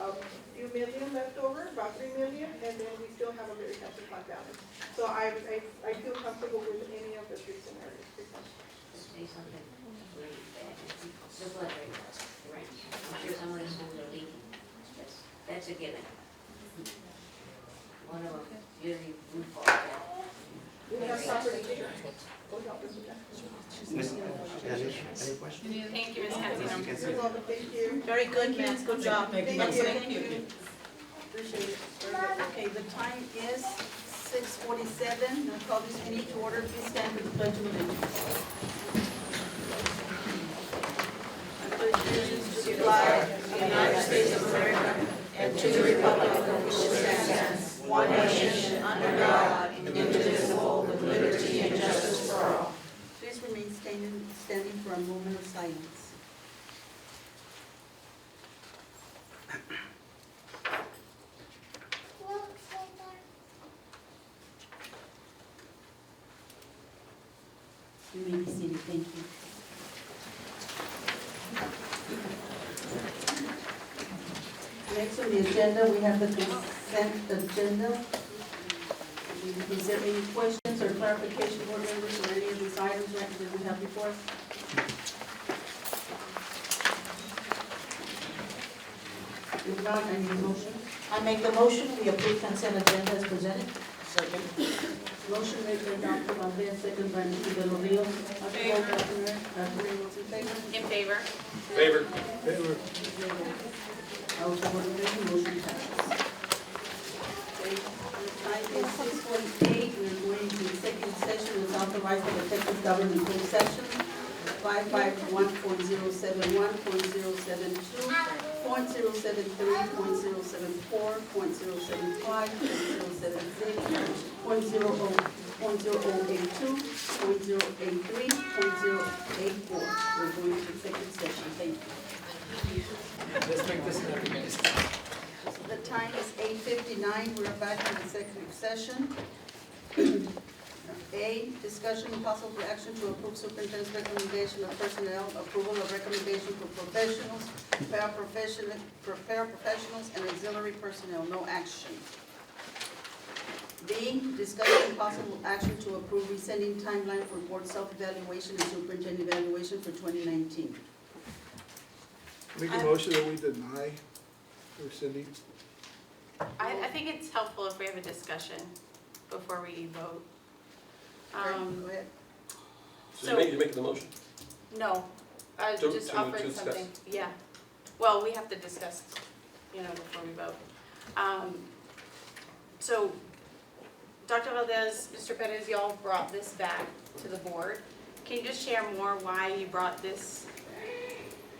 a few million left over, about 3 million, and then we still have a very healthy fund balance. So I feel comfortable with any of the three scenarios. Say something really bad. The flood rate, right? I'm sure some of the schools are leaking. That's a given. One of them really roof falls down. We have property. Ms. any questions? Thank you, Ms. Cantino. You're welcome. Thank you. Very good, ma'am, good job. Thank you. Thank you. Appreciate it. Okay, the time is 6:47. I'll call this meeting to order. Please stand for the pledge of allegiance. I pledge allegiance to the flag of the United States of America and to the republic for which it stands, one nation, under God, indivisible, with liberty and justice for all. Please remain standing for a moment of silence. You may be seated, thank you. Next on the agenda, we have the consent agenda. Is there any questions or clarification, board members, or any of these items that we have before us? If not, I need a motion. I make the motion, we approve consent agenda as presented. Second. Motion made by Dr. Valdez, second by Mr. De Los Rios. Favor. Dr. Rios, in favor? In favor? Favor? Also, motion passes. Okay, the time is 6:48, we're going to executive session as authorized by the Texas Government Code Section 551.071, .072, .073, .074, .075, .076, .082, .083, .084. We're going to executive session, thank you. Let's make this happen. The time is 8:59, we're back in executive session. A, discussion and possible action to approve superintendent's recommendation of personnel, approval of recommendation for professionals, paraprofessionals, and auxiliary personnel, no action. B, discussion and possible action to approve rescinding timeline for board self-evaluation and superintendent evaluation for 2019. Make a motion that we deny rescinding. I think it's helpful if we have a discussion before we vote. Go ahead. So you're making the motion? No, I To- just to offered discuss. something, yeah. Well, we have to discuss, before we vote. So, Dr. Valdez, Mr. Perez, y'all brought this back to the board. Can you just share more why you brought this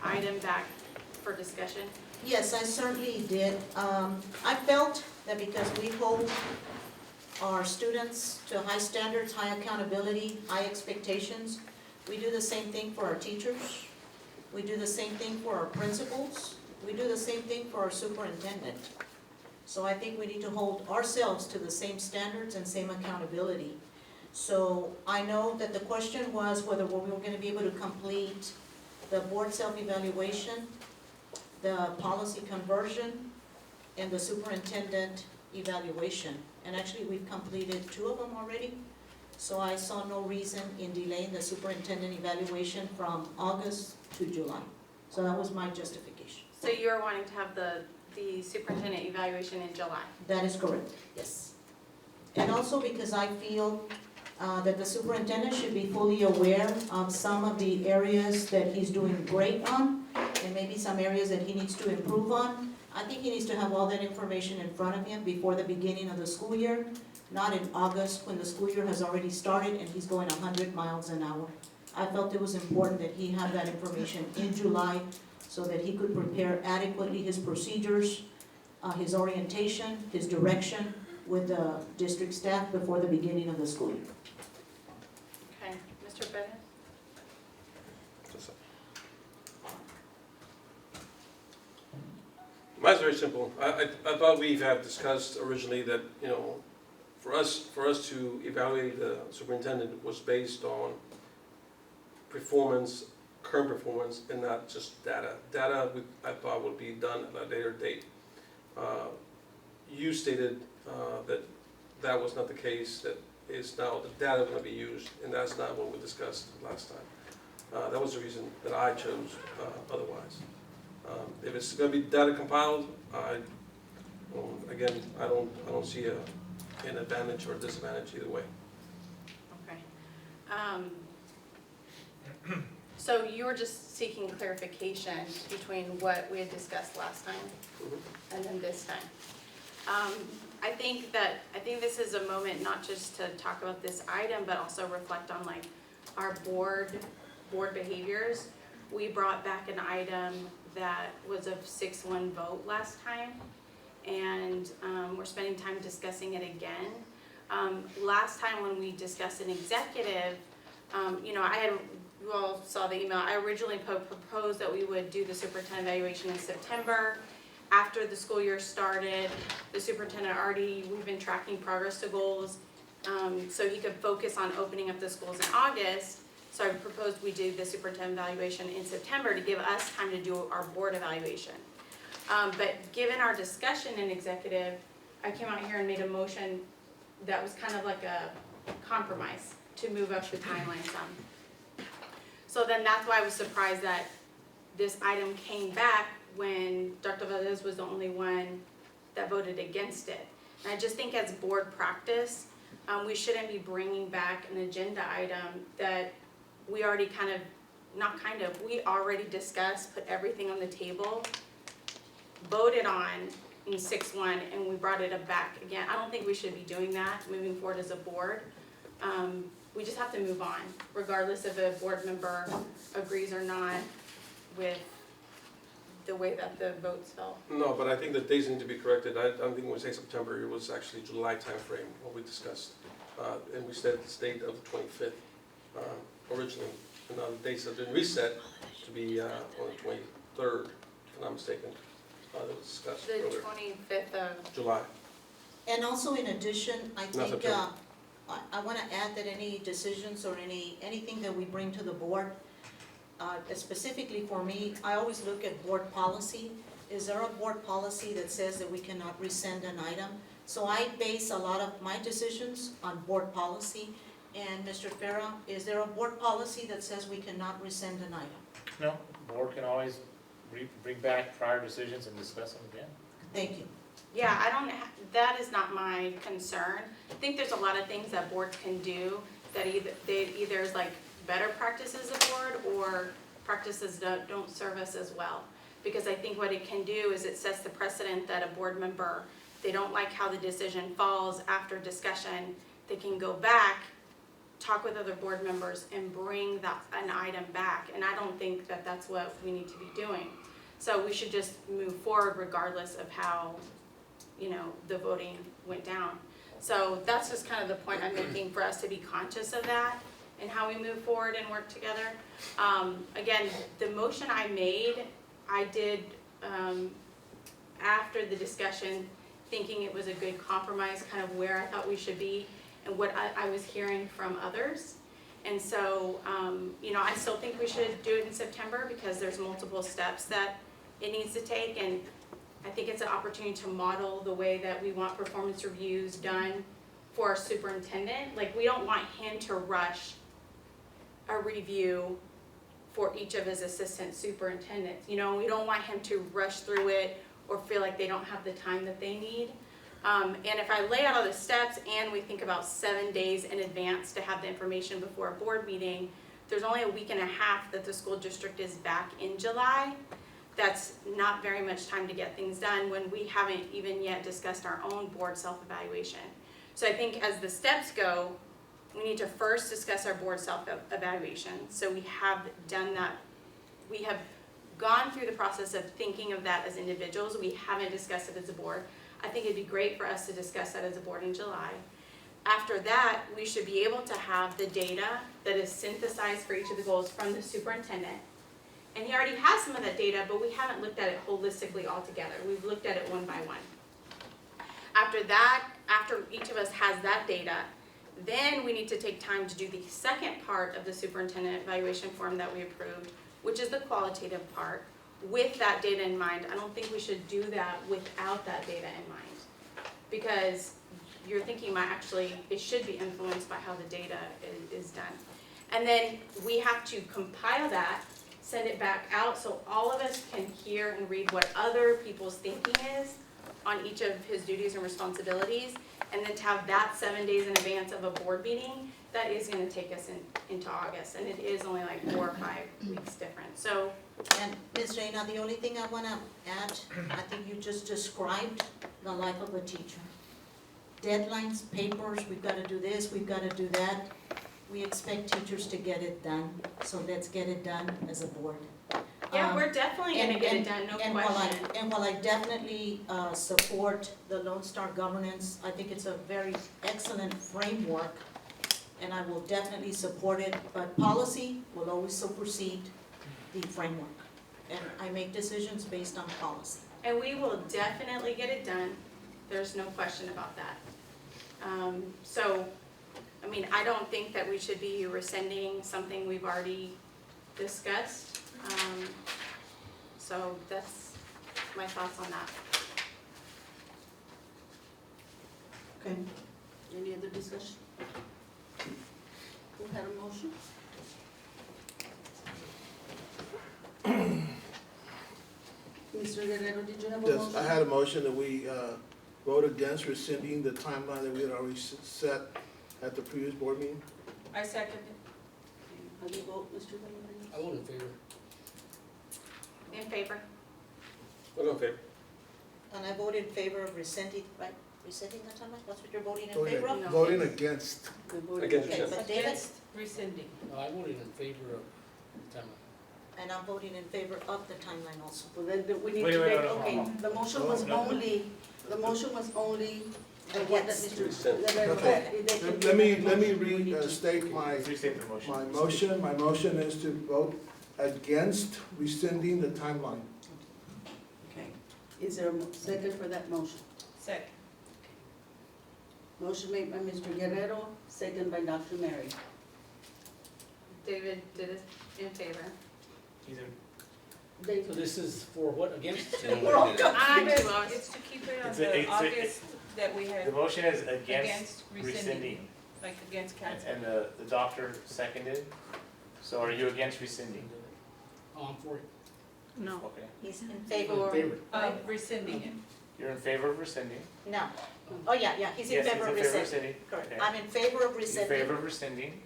item back for discussion? Yes, I certainly did. I felt that because we hold our students to high standards, high accountability, high expectations, we do the same thing for our teachers. We do the same thing for our principals. We do the same thing for our superintendent. So I think we need to hold ourselves to the same standards and same accountability. So I know that the question was whether we were going to be able to complete the board self-evaluation, the policy conversion, and the superintendent evaluation. And actually, we've completed 2 of them already. So I saw no reason in delaying the superintendent evaluation from August to July. So that was my justification. So you're wanting to have the superintendent evaluation in July? That is correct, yes. And also because I feel that the superintendent should be fully aware of some of the areas that he's doing great on, and maybe some areas that he needs to improve on. I think he needs to have all that information in front of him before the beginning of the school year, not in August when the school year has already started and he's going 100 miles an hour. I felt it was important that he have that information in July so that he could prepare adequately his procedures, his orientation, his direction with the district staff before the beginning of the school year. Okay, Mr. Bennett? Mine's very simple. I thought we have discussed originally that, you know, for us to evaluate the superintendent was based on performance, current performance, and not just data. Data, I thought would be done at a later date. You stated that was not the case, that is now the data going to be used, and that's not what we discussed last time. That was the reason that I chose otherwise. If it's going to be data compiled, I don't see an advantage or a disadvantage either way. Okay. So you were just seeking clarification between what we had discussed last time and then this time. I think this is a moment not just to talk about this item, but also reflect on like our board behaviors. We brought back an item that was a 6-1 vote last time, and we're spending time discussing it again. Last time when we discussed an executive, you all saw the email. I originally proposed that we would do the superintendent evaluation in September. After the school year started, the superintendent we've been tracking progress to goals, so he could focus on opening up the schools in August. So I proposed we do the superintendent evaluation in September to give us time to do our board evaluation. But given our discussion in executive, I came out here and made a motion that was kind of like a compromise to move up the timeline some. So then that's why I was surprised that this item came back when Dr. Valdez was the only one that voted against it. And I just think as board practice, we shouldn't be bringing back an agenda item that we already we already discussed, put everything on the table, voted on in 6-1, and we brought it back again. I don't think we should be doing that moving forward as a board. We just have to move on, regardless if a board member agrees or not with the way that the votes fell. No, but I think the dates need to be corrected. I don't think when we say September, it was actually July timeframe, what we discussed. And we said the date of the 25th originally. And now the dates have been reset to be on the 23rd, if I'm not mistaken. That was discussed The earlier. 25th of July. And also in addition, I Not think, September. I want to add that any decisions or anything that we bring to the board, specifically for me, I always look at board policy. Is there a board policy that says that we cannot rescind an item? So I base a lot of my decisions on board policy. And Mr. Farah, is there a board policy that says we cannot rescind an item? No, the board can always bring back prior decisions and discuss them again. Thank you. Yeah, that is not my concern. I think there's a lot of things that boards can do that either is like better practices of board or practices that don't serve us as well. Because I think what it can do is it sets the precedent that a board member, they don't like how the decision falls after discussion, they can go back, talk with other board members and bring an item back. And I don't think that that's what we need to be doing. So we should just move forward regardless of how, the voting went down. So that's just kind of the point I'm making, for us to be conscious of that and how we move forward and work together. Again, the motion I made, I did after the discussion, thinking it was a good compromise, kind of where I thought we should be and what I was hearing from others. And so, I still think we should do it in September because there's multiple steps that it needs to take, and I think it's an opportunity to model the way that we want performance reviews done for our superintendent. Like, we don't want him to rush a review for each of his assistant superintendents. You know, we don't want him to rush through it or feel like they don't have the time that they need. And if I lay out all the steps and we think about 7 days in advance to have the information before a board meeting, there's only a week and a half that the school district is back in July. That's not very much time to get things done when we haven't even yet discussed our own board self-evaluation. So I think as the steps go, we need to first discuss our board self-evaluation. So we have done that. We have gone through the process of thinking of that as individuals. We haven't discussed it as a board. I think it'd be great for us to discuss that as a board in July. After that, we should be able to have the data that is synthesized for each of the goals from the superintendent. And he already has some of that data, but we haven't looked at it holistically all together. We've looked at it one by one. After that, after each of us has that data, then we need to take time to do the second part of the superintendent evaluation form that we approved, which is the qualitative part, with that data in mind. I don't think we should do that without that data in mind, because your thinking might actually, it should be influenced by how the data is done. And then we have to compile that, send it back out so all of us can hear and read what other people's thinking is on each of his duties and responsibilities, and then to have that 7 days in advance of a board meeting, that is gonna take us into August, and it is only like 4 or 5 weeks different. So, And Ms. Reina, the only thing I wanna add, I think you just described the life of a teacher. Deadlines, papers, we've gotta do this, we've gotta do that. We expect teachers to get it done, so let's get it done as a board. yeah, we're definitely gonna get it done, no And question. while I definitely support the Lone Star governance, I think it's a very excellent framework, and I will definitely support it, but policy will always supersede the framework. And I make decisions based on policy. And we will definitely get it done, there's no question about that. So, I mean, I don't think that we should be rescinding something we've already discussed. So that's my thoughts on that. Okay. Any other discussion? Who had a motion? Mr. Guerrero, did you have a motion? Yes, I had a motion that we vote against rescinding the timeline that we had already set at the previous board meeting. I second it. How do you vote, Mr. Guerrero? I vote in favor. In favor? I'll go in favor. And I vote in favor of rescinding, right, rescinding the timeline? That's what you're voting in Voting- favor of? No. Voting against. Against Okay, rescind. but David, Rescinding. No, I voted in favor of the timeline. and I'm voting in favor of the timeline also. Well, then we need Wait, to wait, make, no, no, okay, no. the motion was No. only, the motion was only the one that Against. Mr. Rescind. Guerrero Okay. had. They can Let me make a motion. We restate need to- Restate the motion. my motion. My motion is to vote against rescinding the timeline. Okay, is there a second for that motion? Second. Motion made by Mr. Guerrero, second by Dr. Mary. David did it in favor. They, So this is for what, against? we're all It's to keep it on It's the a- August that we The had motion is against against rescinding, rescinding, like against council. and the doctor seconded. So are you against rescinding? Oh, I'm for it. No. Okay. He's in I'm favor. in favor. Of rescinding it. You're in favor of rescinding? No. Oh, yeah, he's in Yes, favor of rescinding. Correct. Okay. I'm in favor of In rescinding. favor of rescinding?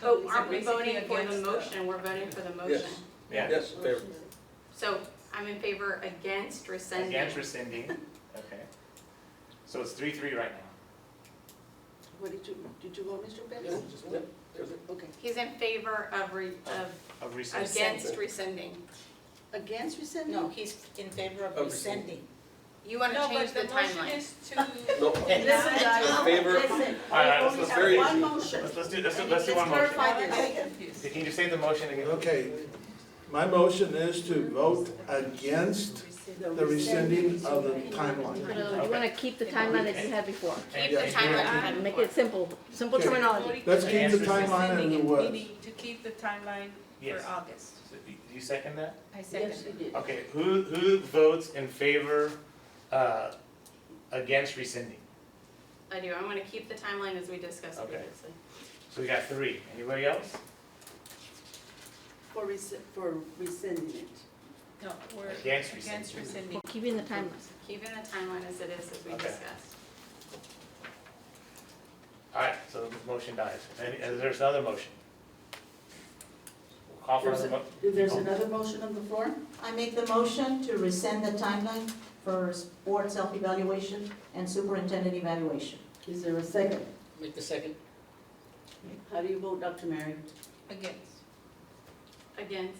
Oh, aren't we Basically voting for the against the- motion? We're voting for the motion. Yes. Yeah. Yes, in favor. So I'm in favor against rescinding. Against rescinding, okay. So it's 3-3 right now. What did you vote, Mr. Yeah, Pettis? just, yeah, there's it. Okay, He's in favor of Of rescinding. against rescinding. against rescinding? No, he's in favor of Of rescinding. You wanna No, change but the the motion timeline. is to. No, Listen, guys, In favor. listen, All right, we only let's have very one easy. motion. Let's do And one let's motion. clarify this. Can you just say the motion again? Okay. My motion is to vote against the rescinding of the timeline. You wanna keep the timeline that you had before. Keep Yeah. the timeline. Make it simple, simple Okay. terminology. Let's keep the timeline in the was. Meaning to keep the timeline Yes. for August. So do you second that? I second Yes, we it. did. Okay, who votes in favor against rescinding? I do, I'm gonna keep the timeline as we discussed Okay. previously. So we got 3. Anybody else? For rescinding it. No, we're Against against rescinding. Keeping the timeline. Keeping the timeline as it is, as we Okay. discussed. All right, so the motion dies. And there's another motion. We'll call for There's another There's another motion on the floor? I make the motion to rescind the timeline for board self-evaluation and superintendent evaluation. Is there a second? Make the second. How do you vote, Dr. Mary? Against. Against,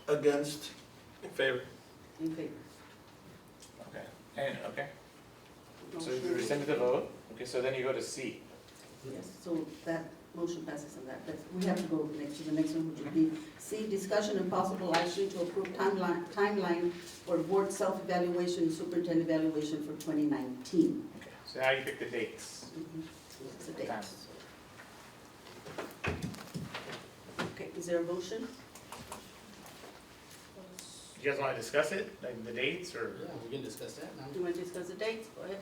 Against, In favor. In favor? Okay, and, okay, so you Motion- rescinded the vote. Okay, so then you go to C. Yes, so that motion passes on that. We have to go next to the next one, which would be C, discussion and possible action to approve timeline for board self-evaluation and superintendent evaluation for 2019. Okay, so now you pick the dates. It's the date. Times. Okay, is there a motion? You guys want to discuss it, like the dates, or, Yeah, we can discuss that now. Do you want to discuss the dates? Go ahead.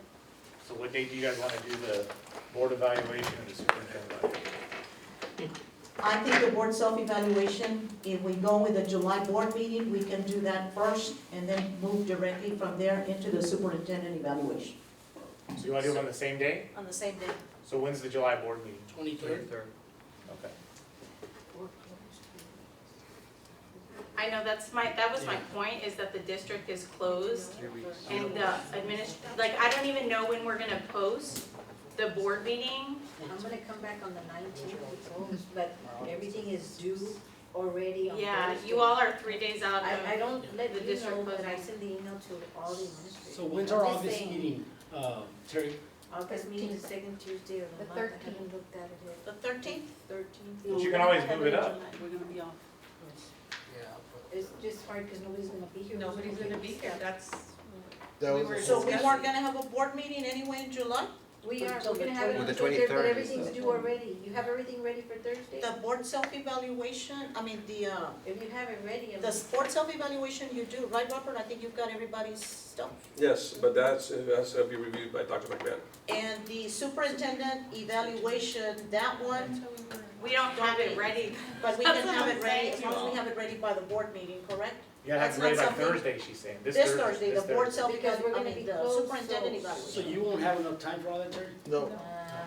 so what date do you guys want to do the board evaluation and the superintendent evaluation? I think the board self-evaluation, if we go with the July board meeting, we can do that first and then move directly from there into the superintendent evaluation. So you want to do them on the same day? On the same day. So when's the July board meeting? 23rd. Okay. I know that was my point, is that the district is closed and the like, I don't even know when we're gonna post the board meeting. I'm gonna come back on the 19th, but everything is due already on Yeah, Thursday. you all are 3 days out I of, don't let the you district know, but closing. I send the email to all the administrators. So when's our I'm just August saying, meeting, Terry? August meeting is the second Tuesday of the The month, I 13th. haven't looked at it yet. The 13th? 13th. But you can always move it up. We're gonna be off. It's just hard because nobody's gonna be here. Nobody's gonna be here, that's, that we was were the So we discussing. weren't gonna have a board meeting anyway in July? We are, Until we're the gonna have it on the Thursday, but 23rd. everything's due already. You have everything ready for Thursday? The board self-evaluation, I mean, If you have it ready, the board self-evaluation you do, right, Robert? I think you've got everybody's stuff. Yes, but that's to be reviewed by Dr. McMahon. And the superintendent evaluation, that one, we don't have it ready. but we That's can what have I'm it ready, saying. as long as we have it ready by the board meeting, correct? You gotta have it That's ready not by something- Thursday, she's saying. This Thursday, the board Thursday. Because we're self-evaluation, I gonna mean, be the closed, superintendent so- evaluation. So you won't have enough time for all that, Terry? No,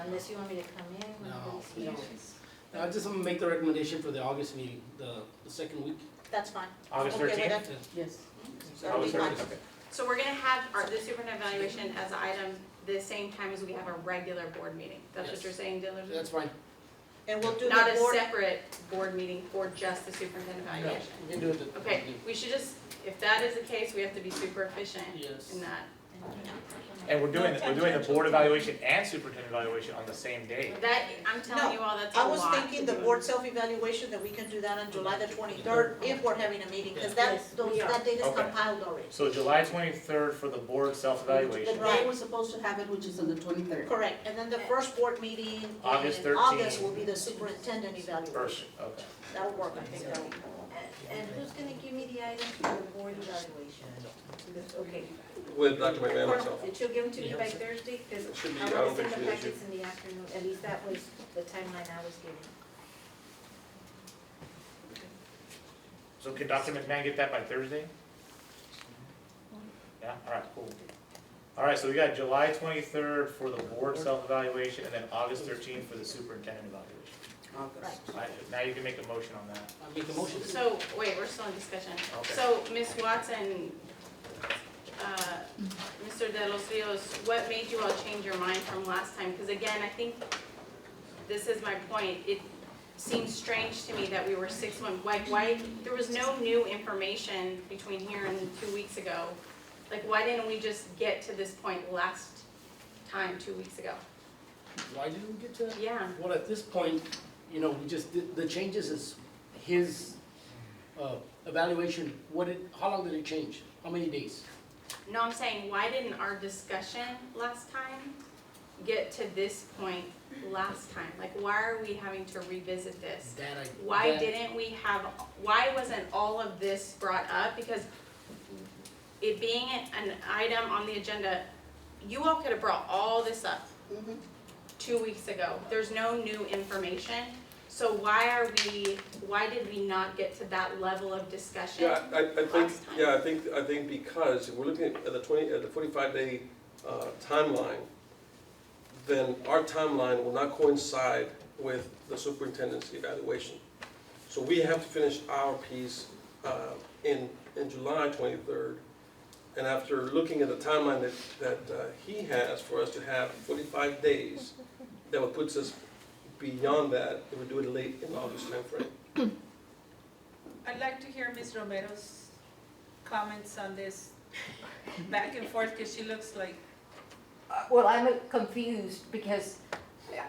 unless you want me to come in when No, nobody's we here. don't. I just want to make the recommendation for the August meeting, the second week. That's fine. August Okay with 13th? that? Yes. That'll be August fine. 13th, okay. So we're gonna have the superintendent evaluation as an item the same time as we have a regular board meeting. That's what Yes. you're saying, Dylan? That's fine. And we'll do Not the a board, separate board meeting for just the superintendent No, evaluation. we can do it. Okay, we should just, if that is the case, we have to be super efficient Yes. in that. And we're doing the board evaluation and superintendent evaluation on the same day. That, I'm telling you all, that's a I lot was thinking the to do. board self-evaluation, that we can do that on July the 23rd, if we're having a meeting, because that, Yes, we are. that date is Okay. compiled already. So July 23rd for the board The self-evaluation. day we're supposed to have it, which is on the 23rd. Correct, and then the first board meeting August in 13th. August will be the superintendent evaluation. First, okay. That'll work, I think, that'll. And who's gonna give me the items for the board evaluation? Okay. With Dr. McMahon and myself. And she'll give them to me by Thursday, because It should be, I I want don't to think send it the should be an issue. packets in the afternoon, at least that was the timeline I was given. So can Dr. McMahon get that by Thursday? Yeah, all right, cool. All right, so we got July 23rd for the board self-evaluation, and then August 13th for the superintendent evaluation. August. All right, now you can make a motion on that. I make a motion. So, wait, we're still in discussion. Okay. So, Ms. Watson, Mr. De Los Rios, what made you all change your mind from last time? Because again, I think this is my point. It seems strange to me that we were 6 months, like why, there was no new information between here and 2 weeks ago. Like, why didn't we just get to this point last time, 2 weeks ago? Why didn't we get to that? Yeah. Well, at this point, you know, we just, the changes is his evaluation. How long did it change? How many days? No, I'm saying, why didn't our discussion last time get to this point last time? Like, why are we having to revisit this? Why why wasn't all of this brought up? Because it being an item on the agenda you all could have brought all this up Mhm. 2 weeks ago. There's no new information. So why did we not get to that level of discussion Yeah, I think, last time? yeah, I think because if we're looking at the 45-day timeline, then our timeline will not coincide with the superintendent's evaluation. So we have to finish our piece in July 23rd. And after looking at the timeline that he has for us to have 45 days, that would put us beyond that if we do it late in August timeframe. I'd like to hear Ms. Romero's comments on this back and forth, because she looks like, Well, I'm confused because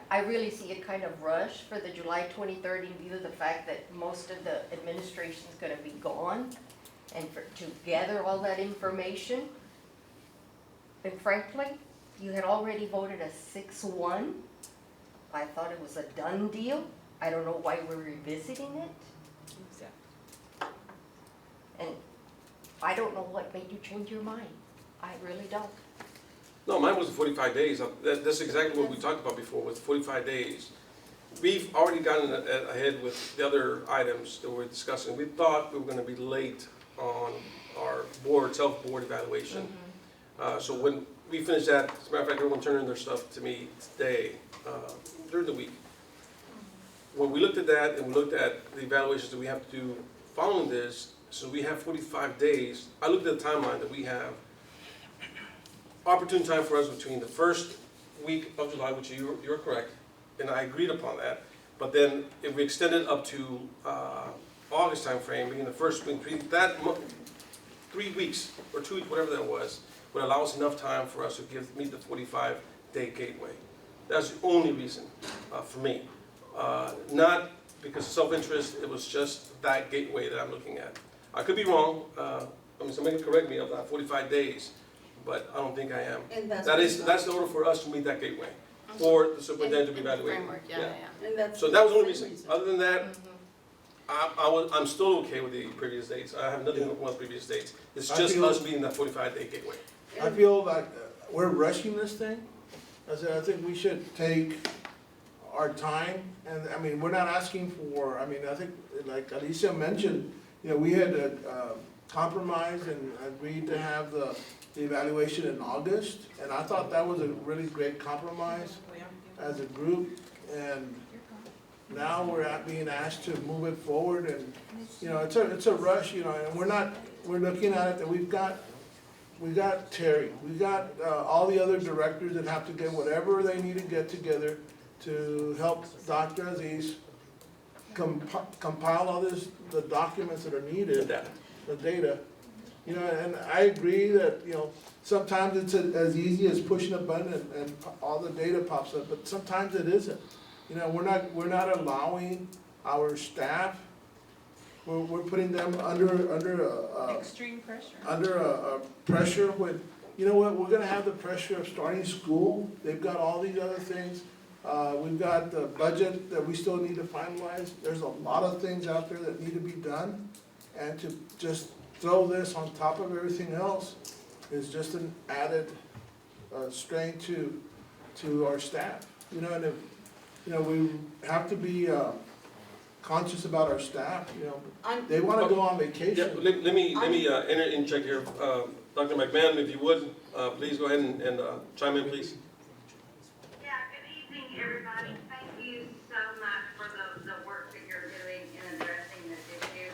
I really see a kind of rush for the July 23rd in view of the fact that most of the administration's gonna be gone and to gather all that information. And frankly, you had already voted a 6-1. I thought it was a done deal. I don't know why we're revisiting it. And I don't know what made you change your mind. I really don't. No, mine was 45 days. That's exactly what we talked about before, with 45 days. We've already gotten ahead with the other items that we're discussing. We thought we were going to be late on our self-board evaluation. So when we finished that, as a matter of fact, everyone turned in their stuff to me today, during the week. When we looked at that and we looked at the evaluations that we have to do following this, so we have 45 days. I looked at the timeline that we have. Opportune time for us between the first week of July, which you're correct, and I agreed upon that. But then if we extend it up to August timeframe, being the first week, that month, 3 weeks or 2 weeks, whatever that was, would allow us enough time for us to meet the 45-day gateway. That's the only reason for me. Not because of self-interest, it was just that gateway that I'm looking at. I could be wrong. Somebody can correct me of that 45 days. But I don't think I am. And that's That's the order for us to meet that gateway, for the superintendent to be evaluated. Framework, yeah. And that's. So that was the only reason. Other than that, I'm still okay with the previous dates. I have nothing with the previous dates. It's just us meeting that 45-day gateway. I feel like we're rushing this thing. I said, I think we should take our time, and I mean, we're not asking for, I mean, I think, like Alicia mentioned, we had compromised and agreed to have the evaluation in August, and I thought that was a really great compromise as a group, and now we're being asked to move it forward, and, it's a rush, and we're looking at it that we got Terry, we got all the other directors that have to get whatever they need to get together to help Dr. Aziz compile all the documents that are needed, the data. And I agree that, sometimes it's as easy as pushing a button and all the data pops up, but sometimes it isn't. We're not allowing our staff, we're putting them under extreme pressure. Under a pressure when, we're gonna have the pressure of starting school. They've got all these other things. We've got the budget that we still need to finalize. There's a lot of things out there that need to be done. And to just throw this on top of everything else is just an added strain to our staff. And if, we have to be conscious about our staff, they wanna go on vacation. Yeah, let me interject here. Dr. McMahon, if you would, please go ahead and chime in, please. Yeah, good evening, everybody. Thank you so much for the work that you're doing in addressing this issue.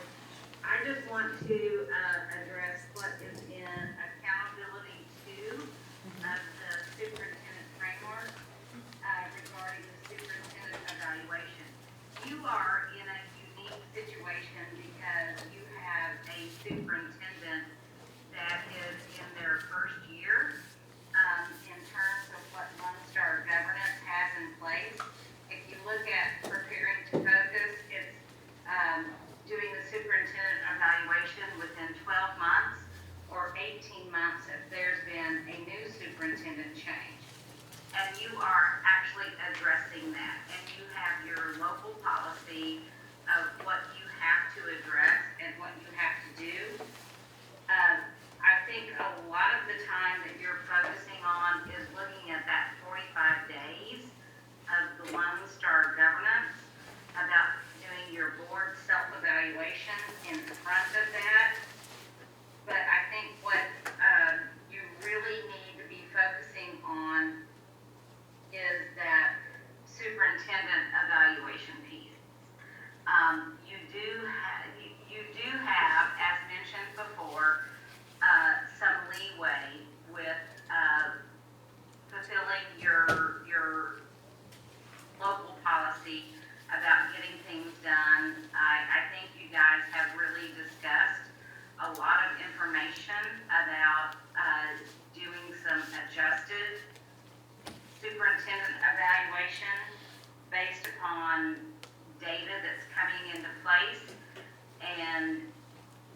I just want to address what is in accountability 2 of the superintendent framework regarding the superintendent evaluation. You are in a unique situation because you have a superintendent that is in their first year in terms of what Lone Star governance has in place. If you look at preparing to focus, it's doing the superintendent evaluation within 12 months or 18 months if there's been a new superintendent change. And you are actually addressing that. And you have your local policy of what you have to address and what you have to do. I think a lot of the time that you're focusing on is superintendent evaluation based upon data that's coming into place, and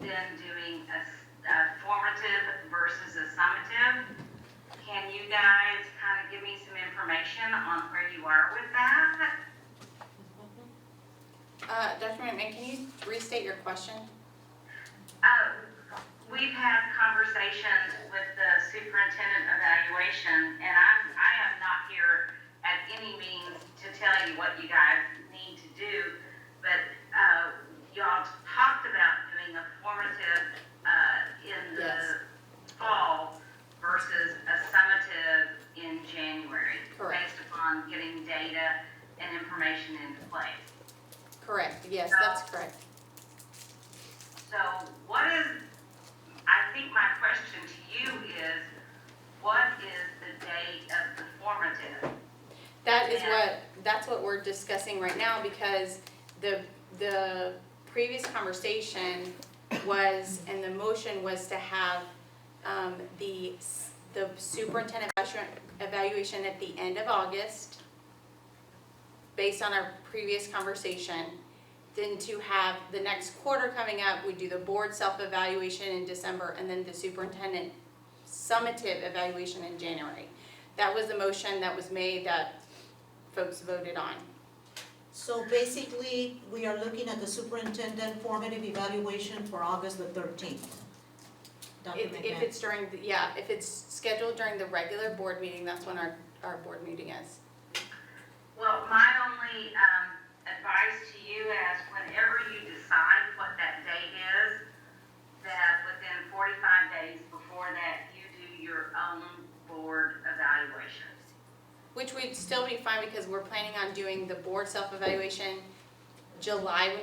then doing a formative versus a summative. Can you guys kind of give me some information on where you are with that? Dr. McMahon, can you restate your question? We've had conversations with the superintendent evaluation, and I am not here at any means to tell you what you guys need to do, but y'all talked about doing a formative in the fall versus a summative in January. Correct. Based upon getting data and information into place. Correct, yes, that's correct. So what is, I think my question to you is, what is the date of the formative? That's what we're discussing right now, because the previous conversation was, and the motion was to have the superintendent evaluation at the end of August, based on our previous conversation. Then to have the next quarter coming up, we do the board self-evaluation in December, and then the superintendent summative evaluation in January. That was the motion that was made that folks voted on. So basically, we are looking at the superintendent formative evaluation for August the 13th. Dr. If McMahon. it's during, if it's scheduled during the regular board meeting, that's when our board meeting is. Well, my only advice to you is whenever you decide what that date is, that within 45 days before that, you do your own board evaluation. Which would still be fine, because we're planning on doing the board self-evaluation July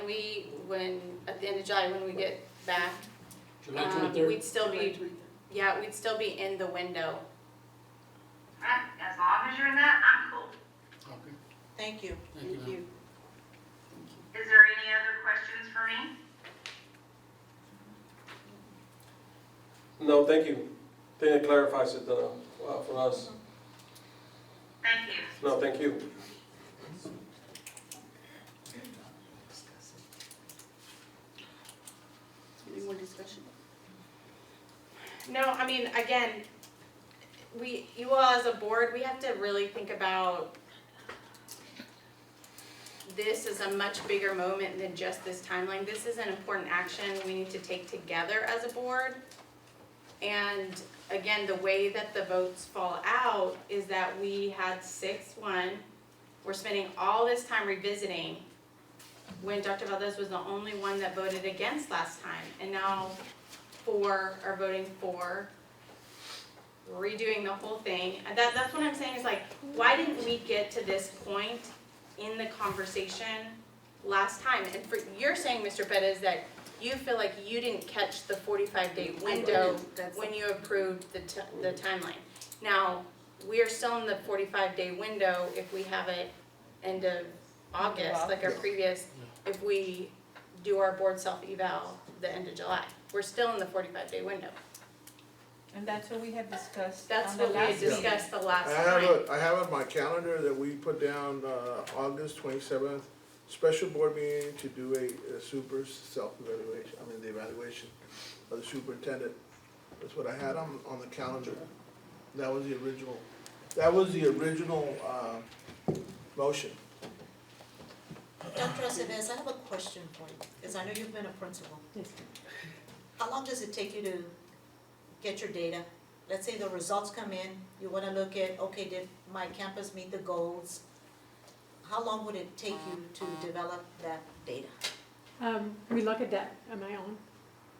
at the end of July when we get back. July 23rd? We'd still be in the window. As long as you're in that, I'm cool. Okay. Thank you. Thank you. Is there any other questions for me? No, thank you. I think it clarifies it for us. Thank you. No, thank you. Any more discussion? No, I mean, again, you all as a board, we have to really think about this is a much bigger moment than just this timeline. This is an important action we need to take together as a board. And again, the way that the votes fall out is that we had 6-1. We're spending all this time revisiting when Dr. Valdez was the only one that voted against last time. And now 4 are voting for redoing the whole thing. And that's what I'm saying is, like, why didn't we get to this point in the conversation last time? And you're saying, Mr. Pettis, that you feel like you didn't catch the 45-day window when you approved the timeline. Now, we are still in the 45-day window if we have it end of August, like our previous, if we do our board self-eval the end of July. We're still in the 45-day window. And that's what we had discussed That's on the what we had last meeting. discussed the last I have time. I have on my calendar that we put down, August 27th, special board meeting to do a super self-evaluation, the evaluation of the superintendent. That's what I had on the calendar. That was the original motion. Dr. Aceves, I have a question for you, because I know you've been a principal. Yes. How long does it take you to get your data? Let's say the results come in, you wanna look at, okay, did my campus meet the goals? How long would it take you to develop that data? We look at that, am I on?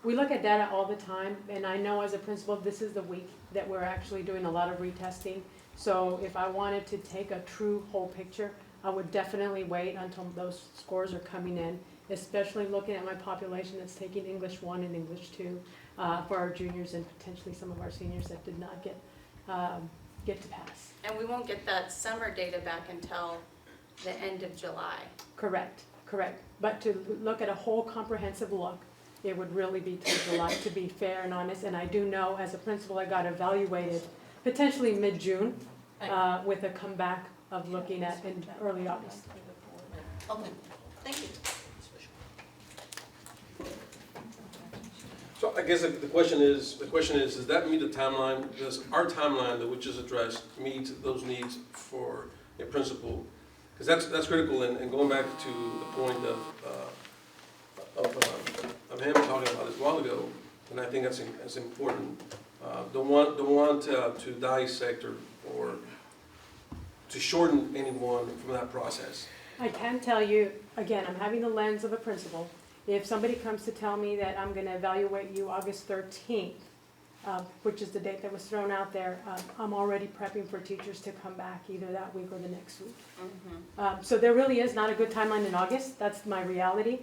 We look at data all the time, and I know as a principal, this is the week that we're actually doing a lot of retesting. So if I wanted to take a true whole picture, I would definitely wait until those scores are coming in, especially looking at my population that's taking English 1 and English 2 for our juniors and potentially some of our seniors that did not get to pass. And we won't get that summer data back until the end of July. Correct. But to look at a whole comprehensive look, it would really be till July, to be fair and honest. And I do know, as a principal, I got evaluated potentially mid-June, with a comeback of looking at in early August. Okay, thank you. So I guess the question is, does that meet the timeline? Does our timeline that we just addressed meet those needs for a principal? Because that's critical, and going back to the point of him talking about this a while ago, and I think that's important. Don't want to dissect or to shorten anyone from that process. I can tell you, again, I'm having the lens of a principal. If somebody comes to tell me that I'm gonna evaluate you August 13th, which is the date that was thrown out there, I'm already prepping for teachers to come back either that week or the next week. So there really is not a good timeline in August, that's my reality,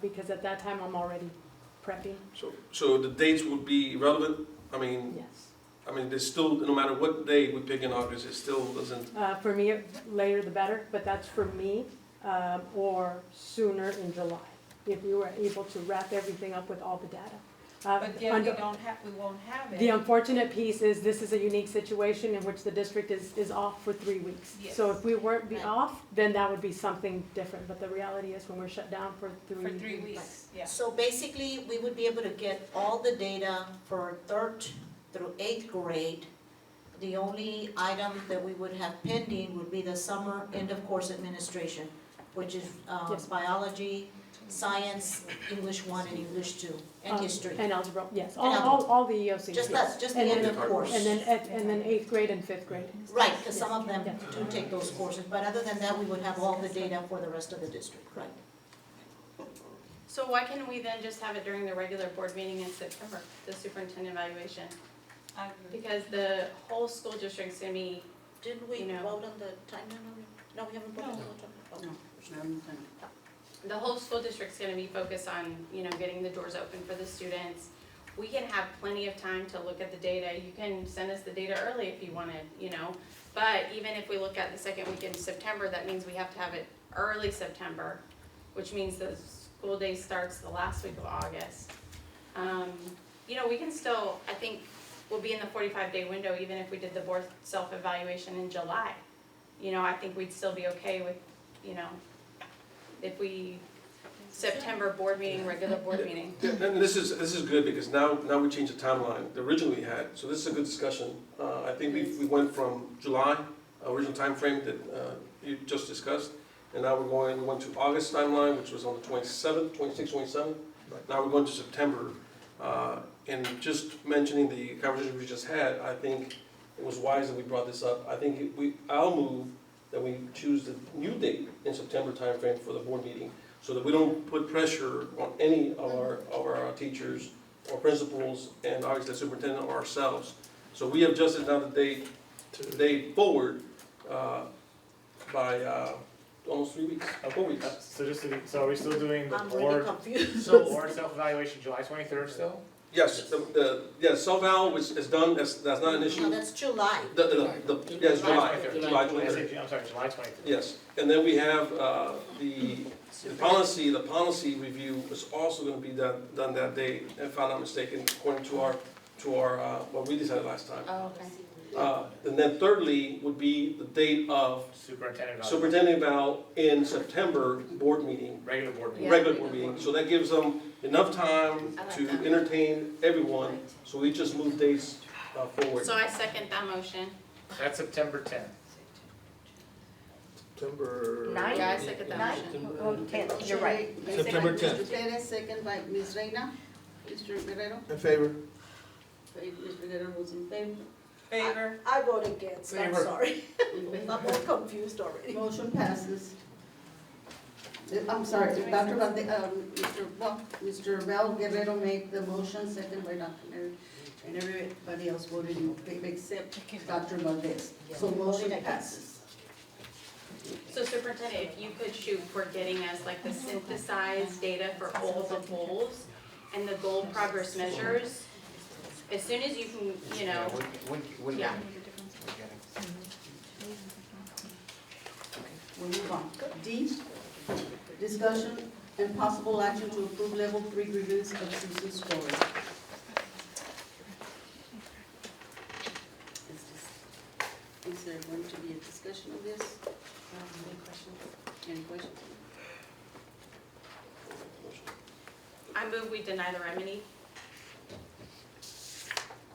because at that time I'm already prepping. So the dates would be irrelevant? I mean, Yes. there's still, no matter what day we pick in August, it still doesn't. For me, later the better, but that's for me, or sooner in July, if we were able to wrap everything up with all the data. But yet we won't have it. The unfortunate piece is this is a unique situation in which the district is off for 3 weeks. Yes. So if we weren't off, then that would be something different, but the reality is when we're shut down for 3 For 3 weeks, yeah. So basically, we would be able to get all the data for 3rd through 8th grade. The only item that we would have pending would be the summer end of course administration, which is Yes. biology, science, English 1 and English 2, and history. And algebra, yes, And algebra. all the EOCs. Just yes. that, just the And end then- of course. And then 8th grade and 5th grade. Right, because some of them do take those courses, but other than that, we would have all the data for the rest of the district, right? So why can't we then just have it during the regular board meeting in September, the superintendent evaluation? Because the whole school district's gonna be, Didn't we You know. vote on the timeline on it? No, we haven't voted on the timeline. the whole school district's gonna be focused on, getting the doors open for the students. We can have plenty of time to look at the data. You can send us the data early if you wanted, But even if we look at the second week in September, that means we have to have it early September, which means the school day starts the last week of August. We can still, I think, we'll be in the 45-day window even if we did the board self-evaluation in July. I think we'd still be okay with, if we, September board meeting, regular board meeting. And this is good because now we changed the timeline that originally we had, so this is a good discussion. I think we went from July, original timeframe that you just discussed, and now we went to August timeline, which was on the 27th, 26th, 27th. Now we're going to September, and just mentioning the conversation we just had, I think it was wise that we brought this up. I think I'll move that we choose the new date in September timeframe for the board meeting, so that we don't put pressure on any of our teachers or principals, and obviously the superintendent or ourselves. So we have adjusted now the date forward by almost 3 weeks, 4 weeks. So are we still doing the I'm really board, confused. board self-evaluation July 23rd still? Yes, self-val is done, that's not an issue. No, that's July. Yes, July 23rd. I'm sorry, July 23rd. Yes, and then we have the policy review is also gonna be done that day, if I'm not mistaken, according to our what we decided last time. Oh, okay. And then thirdly would be the date of Superintendent eval in September board meeting, regular board meeting. regular board meeting. So that gives them enough time to entertain everyone, so we just move dates forward. So I second that motion. That's September 10th. September. Yeah, I second that motion. Oh, 10th, you're right. September 10th. Mr. Perez, second by Ms. Reina. Mr. Guerrero? In favor? Mr. Guerrero was in favor. Favor? I vote against, I'm Favor. sorry. I'm more confused already. Motion passes. I'm sorry, Dr. Mr. Bel Guerrero made the motion, second by Dr. Neri, and everybody else voted in favor except Dr. Valdez. So motion passes. So superintendent, if you could shoot for getting us like the synthesized data for all the goals and the goal progress measures, as soon as you can, yeah. We'll move on. D, discussion and possible action to approve level 3 reviews of CC scoring. Is there going to be a discussion of this. Any questions? Any questions? I move we deny the remedy.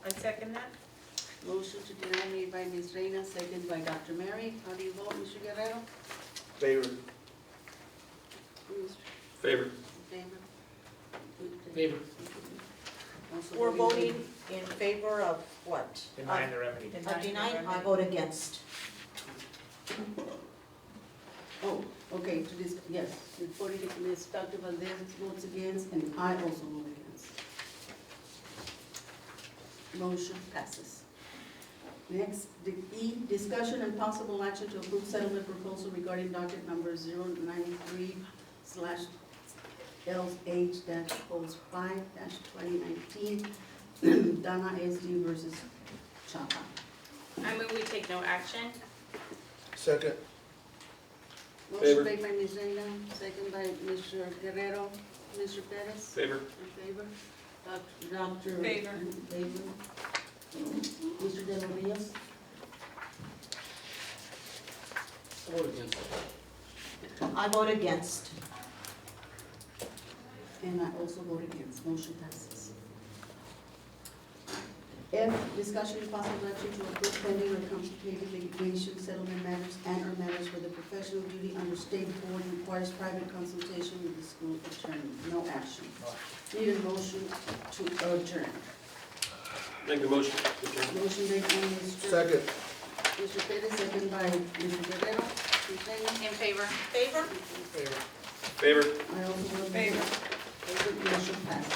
I second that. Motion to deny made by Ms. Reyna, second by Dr. Mary. How do you vote, Mr. Guerrero? Favor. Mr. Favor. Favor? Favor. Also We're voting voting in favor of what? Denying the remedy. Of denying, I vote against. Oh, okay, to this, yes, reporting it, Ms. Dr. Valdez votes against, and I also vote against. Motion passes. Next, the E, discussion and possible action to approve settlement proposal regarding docket number 093/LH-5-2019, Donna SD versus Chapa. I move we take no action. Second. Favor. Motion made by Ms. Reyna, second by Mr. Guerrero. Mr. Perez? Favor. In favor? Dr. Favor. Favor. Mr. De Los Rios? I vote against. I vote against. And I also vote against. Motion passes. F, discussion and possible action to approve pending or complicated litigation, settlement matters, and/or matters where the professional duty under state board requires private consultation with the school attorney. No action. Need a motion to adjourn. Make the motion. to adjourn. Motion made by Mr. Second. Mr. Perez, second by Mr. Guerrero. Ms. Reyna? In favor? Favor? Favor. I also vote Favor. favor. Motion passes.